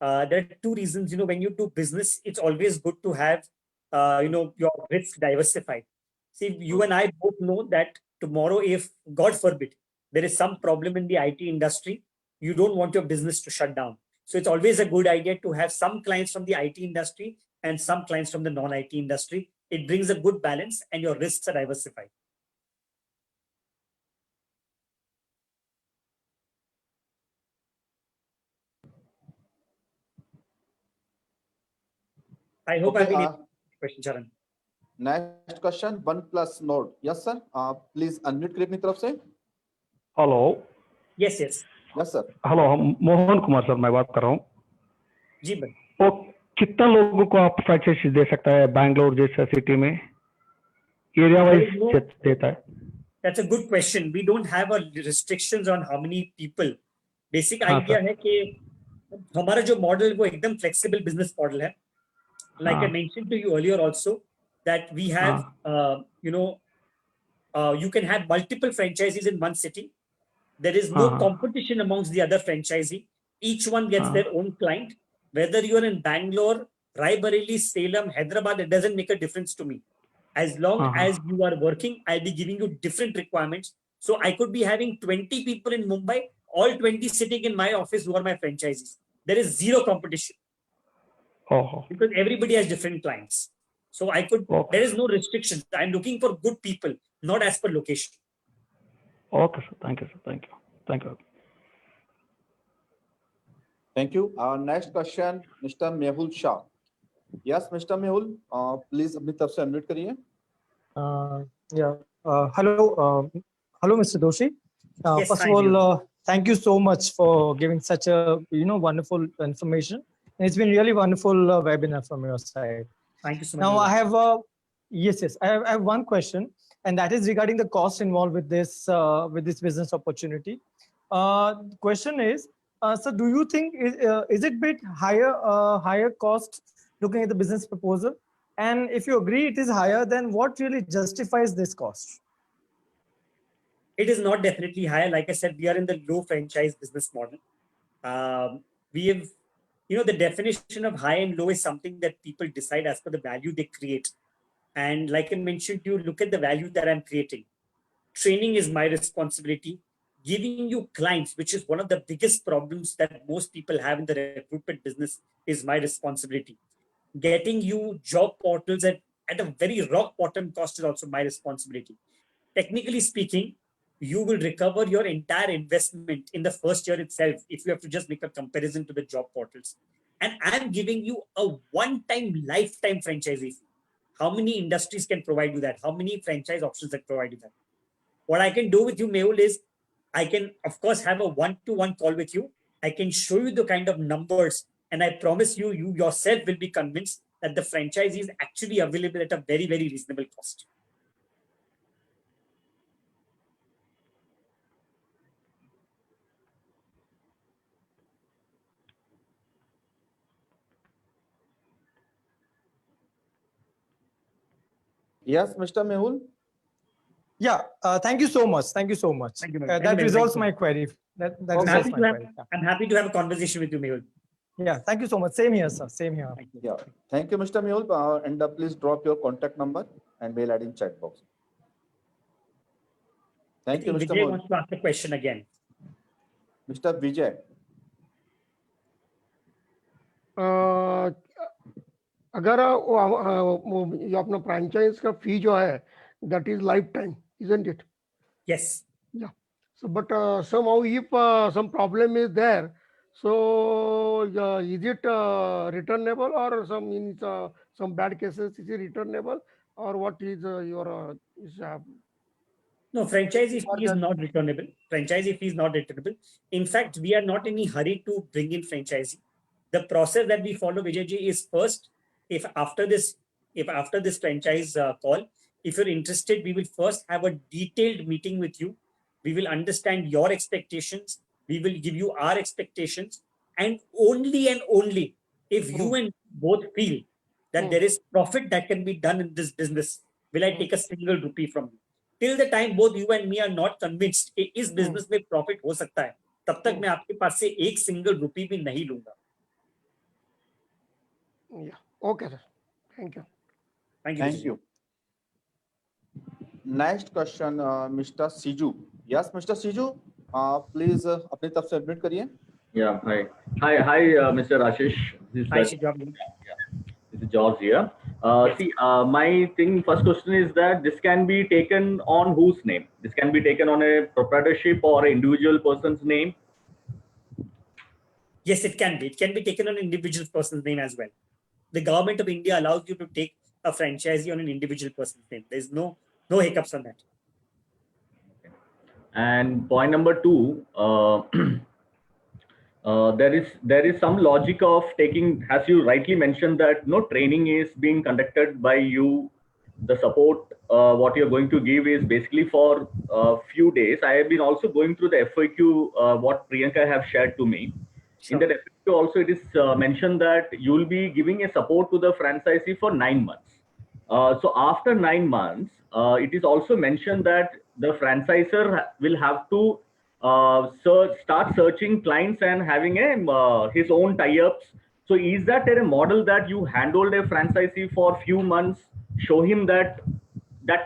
[SPEAKER 1] There are 2 reasons. When you do business, it's always good to have, your risk diversified. See, you and I both know that tomorrow, if God forbid, there is some problem in the IT industry, you don't want your business to shut down. So it's always a good idea to have some clients from the IT industry and some clients from the non-IT industry. It brings a good balance and your risks are diversified. I hope I've
[SPEAKER 2] Okay,
[SPEAKER 1] been able to answer the question, Charan.
[SPEAKER 2] next question, OnePlus Nord. Yes, sir. Please unmute clip अपनी तरफ से.
[SPEAKER 7] Hello.
[SPEAKER 1] Yes, yes.
[SPEAKER 2] Yes, sir.
[SPEAKER 7] Hello, हम Mohan Kumar sir मैं बात कर रहा हूँ.
[SPEAKER 1] जी भाई.
[SPEAKER 7] तो कितना लोगों को आप फ्रेंचाइजी दे सकता है बैंगलोर जैसा सिटी में? एरिया वाइज देता है?
[SPEAKER 1] That's a good question. We don't have a restrictions on how many people. Basic
[SPEAKER 7] हाँ,
[SPEAKER 1] idea
[SPEAKER 7] सर.
[SPEAKER 1] है कि हमारा जो मॉडल वो एकदम flexible business model है. Like I
[SPEAKER 7] हाँ.
[SPEAKER 1] mentioned to you earlier also that we have, you can have multiple franchises in one city. There is no
[SPEAKER 7] हाँ.
[SPEAKER 1] competition amongst the other franchisee. Each one gets
[SPEAKER 7] हाँ.
[SPEAKER 1] their own client. Whether you're in Bangalore, Raebareli, Salem, Hyderabad, it doesn't make a difference to me. As long
[SPEAKER 7] हाँ.
[SPEAKER 1] as you are working, I'll be giving you different requirements. So I could be having 20 people in Mumbai, all 20 sitting in my office who are my franchisees. There is zero competition
[SPEAKER 7] Oh,
[SPEAKER 1] because everybody has different clients. So I could,
[SPEAKER 7] okay.
[SPEAKER 1] there is no restrictions. I'm looking for good people, not as per location.
[SPEAKER 7] Okay, sir. Thank you, sir. Thank you. Thank you.
[SPEAKER 2] Thank you. Next question, Mr. Mehul Shah. Yes, Mr. Mehul, please अपनी तरफ से unmute करिए.
[SPEAKER 8] Yeah. Hello, Mr. Doshi.
[SPEAKER 1] Yes,
[SPEAKER 8] First
[SPEAKER 1] hi,
[SPEAKER 8] of all,
[SPEAKER 1] Mehul.
[SPEAKER 8] thank you so much for giving such a wonderful information. And it's been really wonderful webinar from your side.
[SPEAKER 1] Thank you so much.
[SPEAKER 8] Now
[SPEAKER 1] Mehul.
[SPEAKER 8] I have I have one question, and that is regarding the cost involved with this business opportunity. The question is, so do you think is it bit higher cost looking at the business proposal? And if you agree it is higher, then what really justifies this cost?
[SPEAKER 1] It is not definitely higher. Like I said, we are in the low franchise business model. We have, the definition of high and low is something that people decide as per the value they create. And like I mentioned, you look at the value that I'm creating. Training is my responsibility. Giving you clients, which is one of the biggest problems that most people have in the recruitment business, is my responsibility. Getting you job portals at a very rock bottom cost is also my responsibility. Technically speaking, you will recover your entire investment in the first year itself if you have to just make a comparison to the job portals. And I'm giving you a one-time lifetime franchisee. How many industries can provide you that? How many franchise options that provide you that? What I can do with you, Mehul, is I can, of course, have a one-to-one call with you. I can show you the kind of numbers, and I promise you, you yourself will be convinced that the franchise is actually available at a very, very reasonable cost.
[SPEAKER 2] Yes, Mr. Mehul.
[SPEAKER 8] Yeah, thank you so much. Thank you so much.
[SPEAKER 1] Thank you, Mehul.
[SPEAKER 8] That resolves my query. That
[SPEAKER 1] I'm
[SPEAKER 8] resolves
[SPEAKER 1] happy,
[SPEAKER 8] my
[SPEAKER 1] to have,
[SPEAKER 8] query. Yeah.
[SPEAKER 1] I'm happy to have a conversation with you, Mehul.
[SPEAKER 8] Yeah, thank you so much. Same here, sir. Same here.
[SPEAKER 1] Thank you.
[SPEAKER 2] Yeah. Thank you, Mr. Mehul. And please drop your contact number and we'll add in chat box.
[SPEAKER 1] I
[SPEAKER 2] Thank you,
[SPEAKER 1] think
[SPEAKER 2] Mr.
[SPEAKER 1] Vijay
[SPEAKER 2] Mehul.
[SPEAKER 1] wants to ask the question again.
[SPEAKER 2] Mr. Vijay.
[SPEAKER 5] अगर वो जो अपना franchise का फी जो है that is lifetime, isn't it?
[SPEAKER 1] Yes.
[SPEAKER 5] Yeah. So, but somehow if some problem is there, so is it returnable, or some bad cases is it returnable, or what is your
[SPEAKER 1] No, franchisee
[SPEAKER 5] or
[SPEAKER 1] fee is
[SPEAKER 5] that-
[SPEAKER 1] not returnable. Franchisee fee is not returnable. In fact, we are not in any hurry to bring in franchisee. The process that we follow, Vijayji, is first, if after this franchise call, if you're interested, we will first have a detailed meeting with you. We will understand your expectations. We will give you our expectations. And only if you and both feel that there is profit that can be done in this business, will I take a single rupee from you. Till the time both you and me are not convinced कि इस business में profit हो सकता है, तब तक मैं आपके पास से एक single rupee भी नहीं लूंगा.
[SPEAKER 5] Yeah. Okay, sir. Thank you.
[SPEAKER 1] Thank you.
[SPEAKER 2] Thank
[SPEAKER 1] Vijay.
[SPEAKER 2] you. Next question, Mr. Siju. Yes, Mr. Siju, please अपनी तरफ से admit करिए.
[SPEAKER 9] Yeah, hi, Mr. Ashish. This is,
[SPEAKER 1] Hi, Shijab.
[SPEAKER 9] this is George here. See, my first question is that this can be taken on whose name? This can be taken on a proprietorship or an individual person's name.
[SPEAKER 1] Yes, it can be. It can be taken on an individual person's name as well. The government of India allows you to take a franchisee on an individual person's name. There's no hiccups on that.
[SPEAKER 9] And point number two, there is some logic of taking, as you rightly mentioned, that no training is being conducted by you. The support what you're going to give is basically for a few days. I have been also going through the FAQ what Priyanka have shared to me.
[SPEAKER 1] Sure.
[SPEAKER 9] In that FAQ also it is mentioned that you will be giving a support to the franchisee for 9 months. So after 9 months, it is also mentioned that the franchisor will have to start searching clients and having his own tie-ups. So is that a model that you handled a franchisee for few months, show him that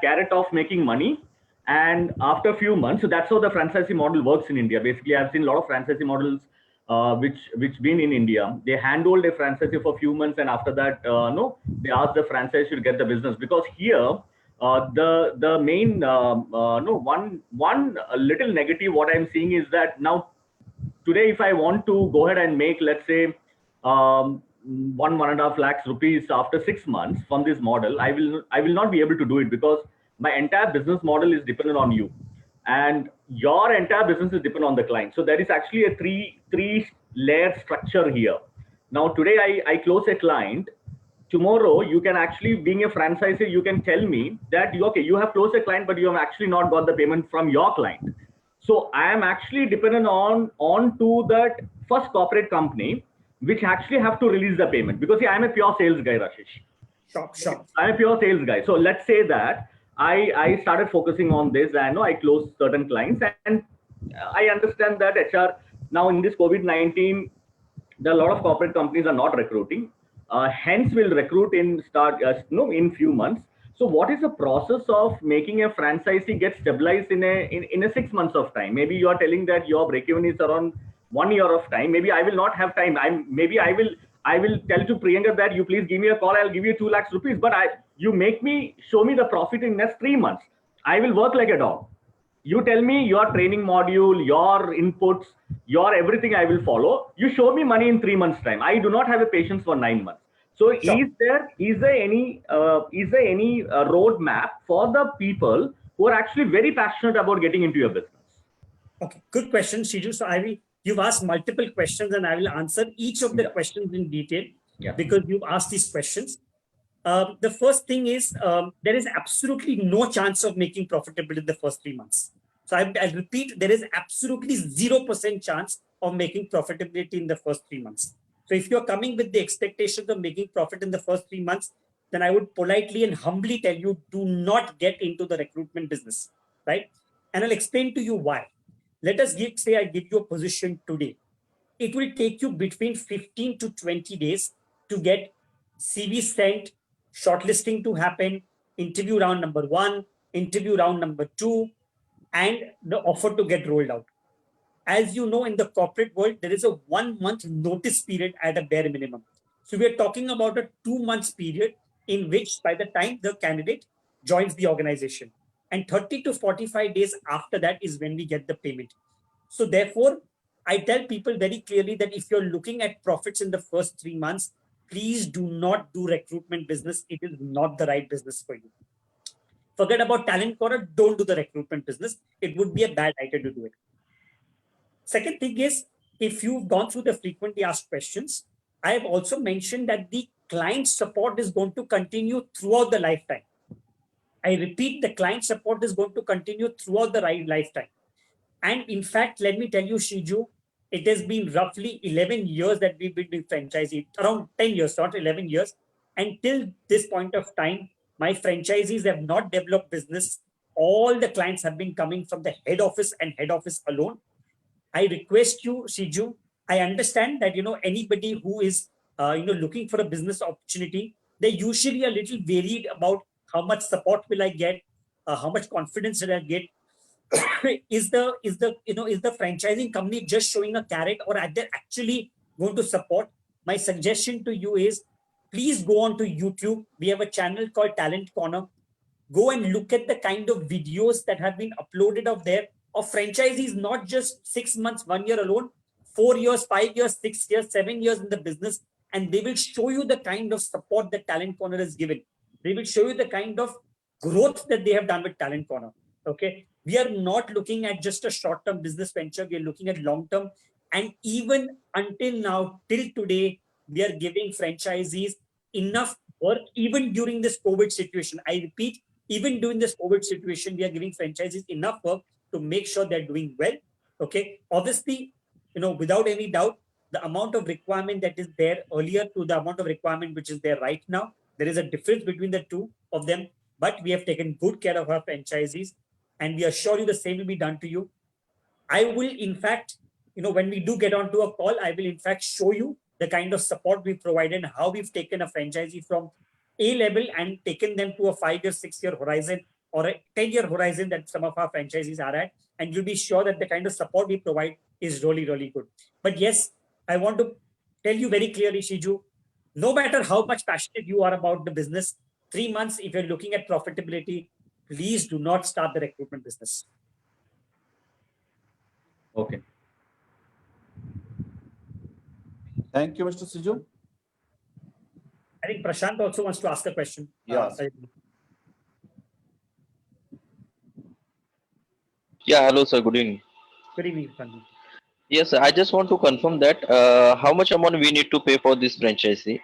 [SPEAKER 9] carrot of making money, and after a few months, so that's how the franchisee model works in India. Basically, I've seen a lot of franchisee models which been in India. They handhold a franchisee for a few months, and after that, they ask the franchisee to get the business. Because here, the main one little negative what I'm seeing is that now today, if I want to go ahead and make, let's say, 1.5 lakhs rupees after 6 months from this model, I will not be able to do it because my entire business model is dependent on you, and your entire business is dependent on the client. So there is actually a three layer structure here. Now today I close a client. Tomorrow you can actually, being a franchisee, you can tell me that you have closed a client, but you have actually not got the payment from your client. So I am actually dependent on to that first corporate company, which actually have to release the payment, because I am a pure sales guy, Rashish.
[SPEAKER 1] Sure.
[SPEAKER 9] I'm a pure sales guy. So let's say that I started focusing on this, and I closed certain clients, and I understand that HR now in this COVID-19, there are a lot of corporate companies are not recruiting. Hence will recruit in few months. So what is the process of making a franchisee get stabilized in a 6 months of time? Maybe you are telling that your break-even is around 1 year of time. Maybe I will not have time. I will tell to Priyanka that you please give me a call. I'll give you 2 lakhs rupees. But you show me the profit in next 3 months. I will work like a dog. You tell me your training module, your inputs, your everything I will follow. You show me money in 3 months time. I do not have a patience for 9 months. So
[SPEAKER 1] Sure.
[SPEAKER 9] is there any roadmap for the people who are actually very passionate about getting into your business?
[SPEAKER 1] Okay, good question, Shiju. So you've asked multiple questions, and I will answer each of the questions in detail because you've asked these questions. The first thing is there is absolutely no chance of making profitable in the first 3 months. So I'll repeat, there is absolutely 0% chance of making profitability in the first 3 months. So if you're coming with the expectations of making profit in the first 3 months, then I would politely and humbly tell you, do not get into the recruitment business, right? And I'll explain to you why. Let us say I give you a position today. It will take you between 15 to 20 days to get CV sent, shortlisting to happen, interview round number 1, interview round number 2, and the offer to get rolled out. As you know, in the corporate world, there is a 1 month notice period at a bare minimum. So we are talking about a 2 months period in which by the time the candidate joins the organization, and 30 to 45 days after that is when we get the payment. So therefore, I tell people very clearly that if you're looking at profits in the first 3 months, please do not do recruitment business. It is not the right business for you. Forget about Talent Corner. Don't do the recruitment business. It would be a bad idea to do it. Second thing is, if you've gone through the frequently asked questions, I have also mentioned that the client support is going to continue throughout the lifetime. I repeat, the client support is going to continue throughout the lifetime. And in fact, let me tell you, Shiju, it has been roughly 11 years that we've been doing franchisee, around 10 years, not 11 years. And till this point of time, my franchisees have not developed business. All the clients have been coming from the head office and head office alone. I request you, Shiju, I understand that, anybody who is, looking for a business opportunity, they're usually a little worried about how much support will I get, how much confidence will I get. is the franchising company just showing a carrot, or are they actually going to support? My suggestion to you is, please go on to YouTube. We have a channel called Talent Corner. Go and look at the kind of videos that have been uploaded of there of franchisees, not just 6 months, 1 year alone, 4 years, 5 years, 6 years, 7 years in the business, and they will show you the kind of support that Talent Corner is given. They will show you the kind of growth that they have done with Talent Corner. Okay, we are not looking at just a short-term business venture. We are looking at long-term, and even until now, till today, we are giving franchisees enough work, even during this COVID situation. I repeat, even during this COVID situation, we are giving franchisees enough work to make sure they're doing well. Okay, obviously, without any doubt, the amount of requirement that is there earlier to the amount of requirement which is there right now, there is a difference between the two of them. But we have taken good care of our franchisees, and we assure you the same will be done to you. I will, in fact, when we do get onto a call, I will in fact show you the kind of support we provided, how we've taken a franchisee from A level and taken them to a 5-year, 6-year horizon or a 10-year horizon that some of our franchisees are at. And you'll be sure that the kind of support we provide is really, really good. But yes, I want to tell you very clearly, Shiju, no matter how much passionate you are about the business, 3 months, if you're looking at profitability, please do not start the recruitment business.
[SPEAKER 9] Okay.
[SPEAKER 2] Thank you, Mr. Siju.
[SPEAKER 1] I think Prashant also wants to ask a question.
[SPEAKER 2] Yes.
[SPEAKER 10] Yeah, hello, sir. Good evening.
[SPEAKER 1] Good evening, Prashant.
[SPEAKER 10] Yes, sir, I just want to confirm that how much amount we need to pay for this franchisee?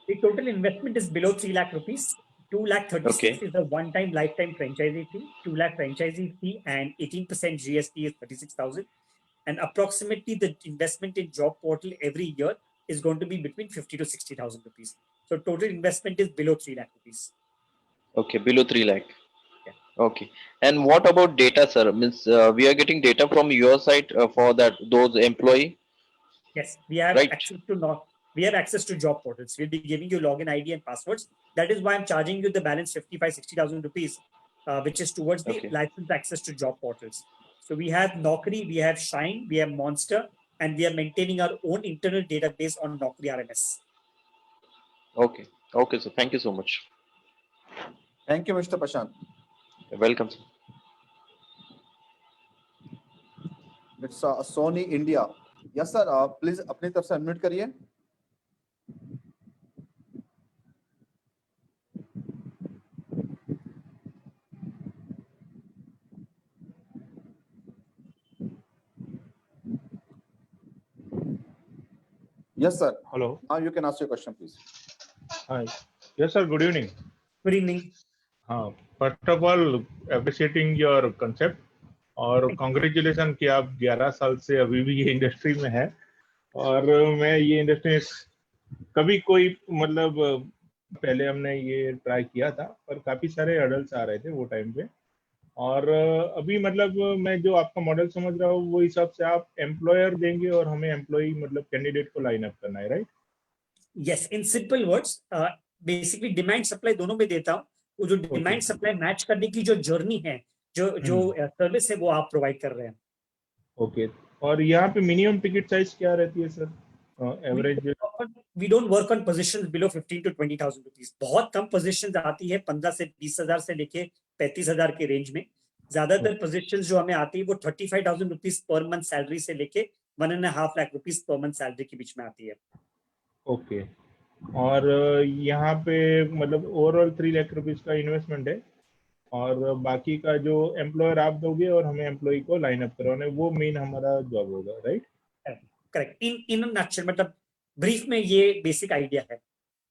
[SPEAKER 1] The total investment is below 3 lakh rupees. 2 lakh 36
[SPEAKER 10] Okay.
[SPEAKER 1] is a one-time lifetime franchisee fee. 2 lakh franchisee fee and 18% GST is 36,000. And approximately the investment in job portal every year is going to be between 50 to 60,000 rupees. So total investment is below 3 lakh rupees.
[SPEAKER 10] Okay, below 3 lakh.
[SPEAKER 1] Yeah.
[SPEAKER 10] Okay. And what about data, sir? Means we are getting data from your side for those employee?
[SPEAKER 1] Yes, we have
[SPEAKER 10] Right.
[SPEAKER 1] access to job portals. We'll be giving you login ID and passwords. That is why I'm charging you the balance 60,000 rupees, which is towards the
[SPEAKER 10] Okay.
[SPEAKER 1] license access to job portals. So we have Naukri, we have Shine, we have Monster, and we are maintaining our own internal database on Naukri RMS.
[SPEAKER 10] Okay. Okay, sir. Thank you so much.
[SPEAKER 2] Thank you, Mr. Prashant.
[SPEAKER 10] Welcome, sir.
[SPEAKER 2] It's Sony India. Yes, sir. Please अपनी तरफ से unmute करिए. Yes, sir.
[SPEAKER 3] Hello.
[SPEAKER 2] Now you can ask your question, please.
[SPEAKER 3] Hi. Yes, sir. Good evening.
[SPEAKER 1] Good evening.
[SPEAKER 3] First of all, appreciating your concept और congratulation कि आप 11 साल से अभी भी ये इंडस्ट्री में है. और मैं ये इंडस्ट्री में कभी कोई मतलब पहले हमने ये ट्राई किया था, पर काफी सारे अडल्ट आ रहे थे वो टाइम पे. और अभी मतलब मैं जो आपका मॉडल समझ रहा हूँ वो हिसाब से आप एम्प्लॉयर देंगे और हमें एम्प्लॉई मतलब कैंडिडेट को लाइन अप करना है, right?
[SPEAKER 1] Yes, in simple words, basically demand supply दोनों में देता हूँ. वो जो डिमांड सप्लाई मैच करने की जो जर्नी है, जो सर्विस है, वो आप प्रोवाइड कर रहे हैं.
[SPEAKER 3] ओके. और यहाँ पे मिनिमम टिकट साइज क्या रहती है sir? Average
[SPEAKER 1] We don't work on positions below 15 to 20,000 rupees. बहुत कम positions आती है 15 से 20,000 से लेके 35,000 के रेंज में. ज्यादातर positions जो हमें आती है वो 35,000 rupees per month सैलरी से लेके 1.5 lakh rupees per month salary के बीच में आती है.
[SPEAKER 3] ओके. और यहाँ पे मतलब ओवरऑल 3 लाख रुपीस का इन्वेस्टमेंट है और बाकी का जो एम्प्लॉयर आप दोगे और हमें एम्प्लॉय को लाइन अप करवाना, वो मेन हमारा जॉब होगा, राइट?
[SPEAKER 1] करेक्ट. इन नटशेल मतलब ब्रीफ में ये बेसिक आइडिया है.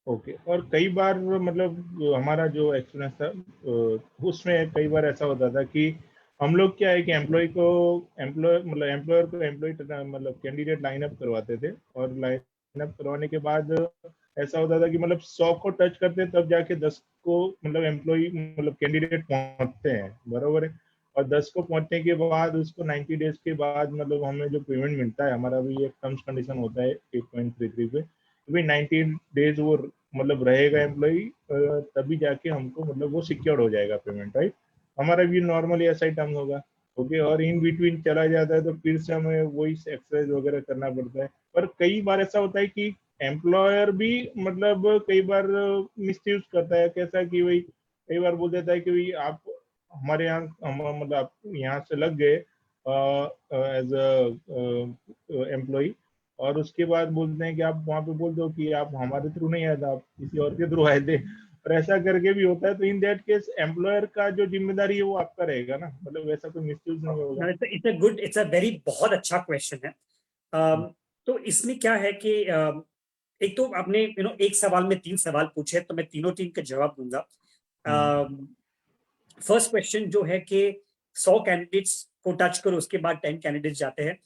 [SPEAKER 3] ओके. और कई बार मतलब हमारा जो एक्सपीरियंस था उसमें कई बार ऐसा होता था कि हम लोग क्या है कि एम्प्लॉय को एम्प्लॉयर को एम्प्लॉय मतलब कैंडिडेट लाइन अप करवाते थे और लाइन अप करवाने के बाद ऐसा होता था कि मतलब 100 को टच करते तब जाके 10 को मतलब एम्प्लॉय मतलब कैंडिडेट पहुंचते हैं, बराबर है. और 10 को पहुंचने के बाद उसको 90 डेज के बाद मतलब हमें जो पेमेंट मिलता है, हमारा भी एक टर्म्स कंडीशन होता है 8.33 पे, तो 90 डेज वो मतलब रहेगा एम्प्लॉय, तभी जाके हमको मतलब वो सिक्योर्ड हो जाएगा पेमेंट, राइट? हमारा भी नॉर्मली ऐसा ही टर्म होगा। ओके, और इन बिटवीन चला जाता है तो फिर से हमें वही एक्सरसाइज वगैरह करना पड़ता है। पर कई बार ऐसा होता है कि एम्प्लॉयर भी मतलब कई बार मिसयूज करता है, कैसा कि भाई कई बार बोल देता है कि भाई आप हमारे यहाँ मतलब आप यहाँ से लग गए एज अ एम्प्लॉय, और उसके बाद बोलते हैं कि आप वहाँ पे बोल दो कि आप हमारे थ्रू नहीं आए थे, आप किसी और के थ्रू आए थे, और ऐसा करके भी होता है। तो इन दैट केस एम्प्लॉयर का जो जिम्मेदारी है वो आपका रहेगा ना, मतलब वैसा कोई मिसयूज नहीं होगा।
[SPEAKER 1] इट्स अ वेरी बहुत अच्छा क्वेश्चन है। तो इसमें क्या है कि एक तो आपने एक सवाल में 3 सवाल पूछे, तो मैं तीनों के जवाब दूंगा। फर्स्ट क्वेश्चन जो है कि 100 कैंडिडेट्स को टच करो, उसके बाद 10 कैंडिडेट्स जाते हैं।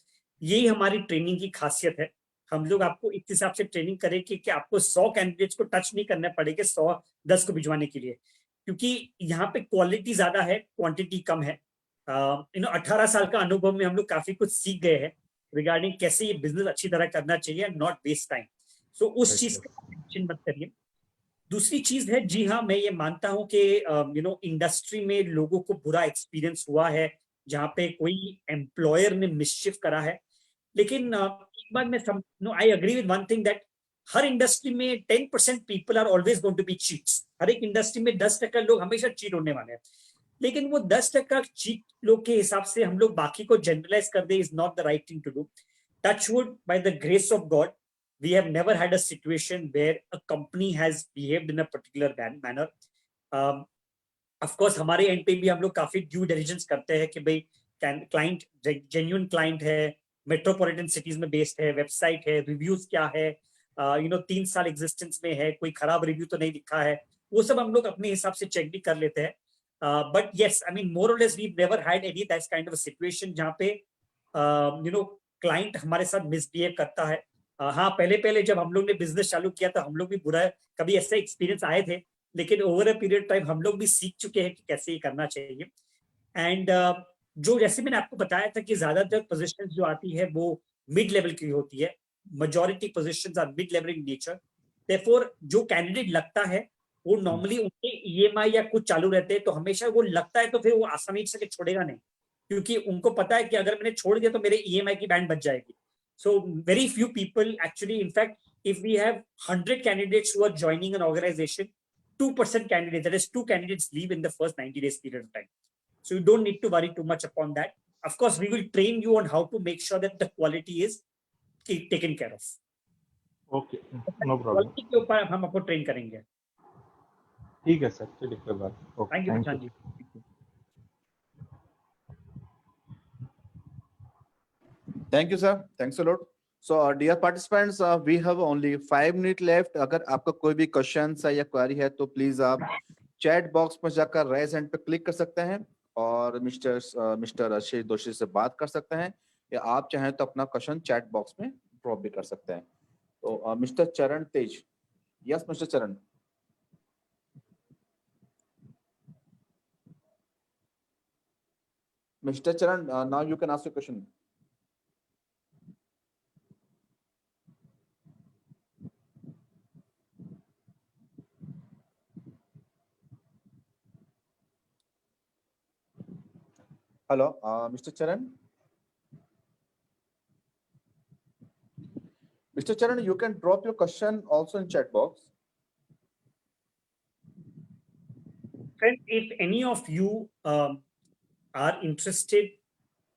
[SPEAKER 1] यही हमारी ट्रेनिंग की खासियत है। हम लोग आपको इस हिसाब से ट्रेनिंग करें कि आपको 100 कैंडिडेट्स को टच नहीं करना पड़ेगा 110 को भिजवाने के लिए, क्योंकि यहाँ पे क्वालिटी ज्यादा है, क्वांटिटी कम है। 18 साल का अनुभव में हम लोग काफी कुछ सीख गए हैं रिगार्डिंग कैसे ये बिजनेस अच्छी तरह करना चाहिए, नॉट वेस्ट टाइम। सो उस चीज का टेंशन मत करिए। दूसरी चीज है, जी हाँ, मैं ये मानता हूं कि इंडस्ट्री में लोगों को बुरा एक्सपीरियंस हुआ है जहाँ पे कोई एम्प्लॉयर ने मिसचिफ करा है। लेकिन एक बात मैं I agree with one thing that हर इंडस्ट्री में 10% people are always going to be cheats. हर एक इंडस्ट्री में 10% लोग हमेशा चीट होने वाले हैं, लेकिन वो 10% चीट लोग के हिसाब से हम लोग बाकी को जनरलाइज कर दे is not the right thing to do. Touch wood, by the grace of God, we have never had a situation where a company has behaved in a particular manner. Of course, हमारे and पे भी हम लोग काफी due diligence करते हैं कि भाई क्लाइंट जेन्युइन क्लाइंट है, मेट्रोपॉलिटन सिटीज में बेस्ड है, वेबसाइट है, रिव्यूज क्या है, 3 साल एग्जिस्टेंस में है, कोई खराब रिव्यू तो नहीं लिखा है, वो सब हम लोग अपने हिसाब से चेक भी कर लेते हैं। But yes, I mean more और less we never had any that kind of situation जहाँ पे क्लाइंट हमारे साथ मिसबिहेव करता है। हाँ, पहले जब हम लोग ने बिजनेस चालू किया तो हम लोग भी बुरा कभी ऐसे एक्सपीरियंस आए थे, लेकिन ओवर अ पीरियड टाइम हम लोग भी सीख चुके हैं कि कैसे ये करना चाहिए। एंड जो जैसे मैंने आपको बताया था कि ज्यादातर पोजीशंस जो आती है वो मिड लेवल की होती है, majority positions are mid level in nature. Therefore जो कैंडिडेट लगता है वो नॉर्मली उनके ईएमआई या कुछ चालू रहते हैं, तो हमेशा वो लगता है तो फिर वो आसानी से छोड़ेगा नहीं, क्योंकि उनको पता है कि अगर मैंने छोड़ दिया तो मेरे ईएमआई की बैंड बच जाएगी। So very few people actually, in fact, if we have 100 candidates who are joining an organization, 2% candidates, that is 2 candidates leave in the first 90 days period of time. So you don't need to worry too much upon that. Of course, we will train you on how to make sure that the quality is taken care of.
[SPEAKER 3] Okay, no problem.
[SPEAKER 1] Quality के ऊपर हम आपको train करेंगे।
[SPEAKER 3] ठीक है sir, चलिए कोई बात।
[SPEAKER 1] Thank you, Prashant ji.
[SPEAKER 2] Thank you, sir. Thanks a lot. So, dear participants, we have only 5 minutes left. अगर आपका कोई भी क्वेश्चन है या क्वेरी है तो प्लीज आप चैट बॉक्स में जाकर रेज हैंड पे क्लिक कर सकते हैं और मिस्टर आशीष दोषी से बात कर सकते हैं, या आप चाहें तो अपना क्वेश्चन चैट बॉक्स में ड्रॉप भी कर सकते हैं। तो मिस्टर चरण तेज, यस मिस्टर चरण। Mr. Charan, now you can ask your question. Hello, Mr. Charan. Mr. Charan, you can drop your question also in chat box.
[SPEAKER 1] Friend, if any of you are interested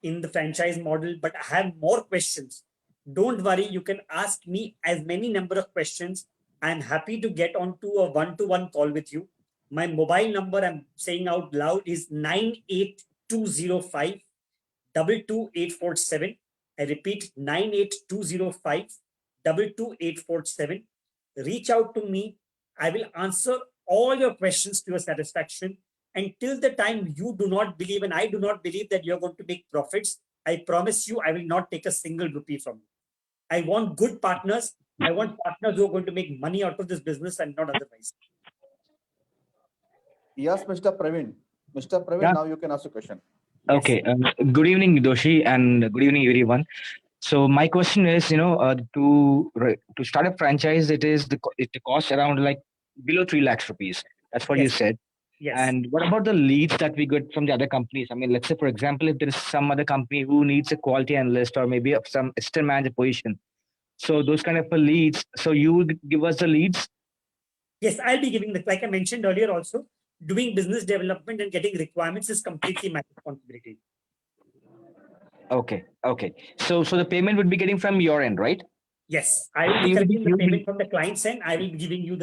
[SPEAKER 1] in the franchise model but have more questions, don't worry, you can ask me as many number of questions. I'm happy to get onto a one-to-one call with you. My mobile number, I'm saying out loud, is 98205 22847. I repeat, 98205 22847. Reach out to me. I will answer all your questions to your satisfaction. And till the time you do not believe and I do not believe that you're going to make profits, I promise you I will not take a single rupee from you. I want good partners. I want partners who are going to make money out of this business and not otherwise.
[SPEAKER 2] Yes, Mr. Praveen. Mr. Praveen,
[SPEAKER 11] Yeah.
[SPEAKER 2] now you can ask a question.
[SPEAKER 11] Okay. Good evening, Doshi, and good evening, everyone. So my question is, to start a franchise, it costs around like below 3 lakhs rupees. That's what you
[SPEAKER 1] Yes.
[SPEAKER 11] said.
[SPEAKER 1] Yes.
[SPEAKER 11] And what about the leads that we get from the other companies? I mean, let's say, for example, if there is some other company who needs a quality analyst or maybe some assistant manager position. So those kind of leads. So you would give us the leads.
[SPEAKER 1] Yes, I'll be giving the, like I mentioned earlier also, doing business development and getting requirements is completely my responsibility.
[SPEAKER 11] Okay. Okay. So the payment would be getting from your end, right?
[SPEAKER 1] Yes, I will be
[SPEAKER 11] You will be-
[SPEAKER 1] collecting the
[SPEAKER 11] you will-
[SPEAKER 1] payment from the client's end. I will be giving you the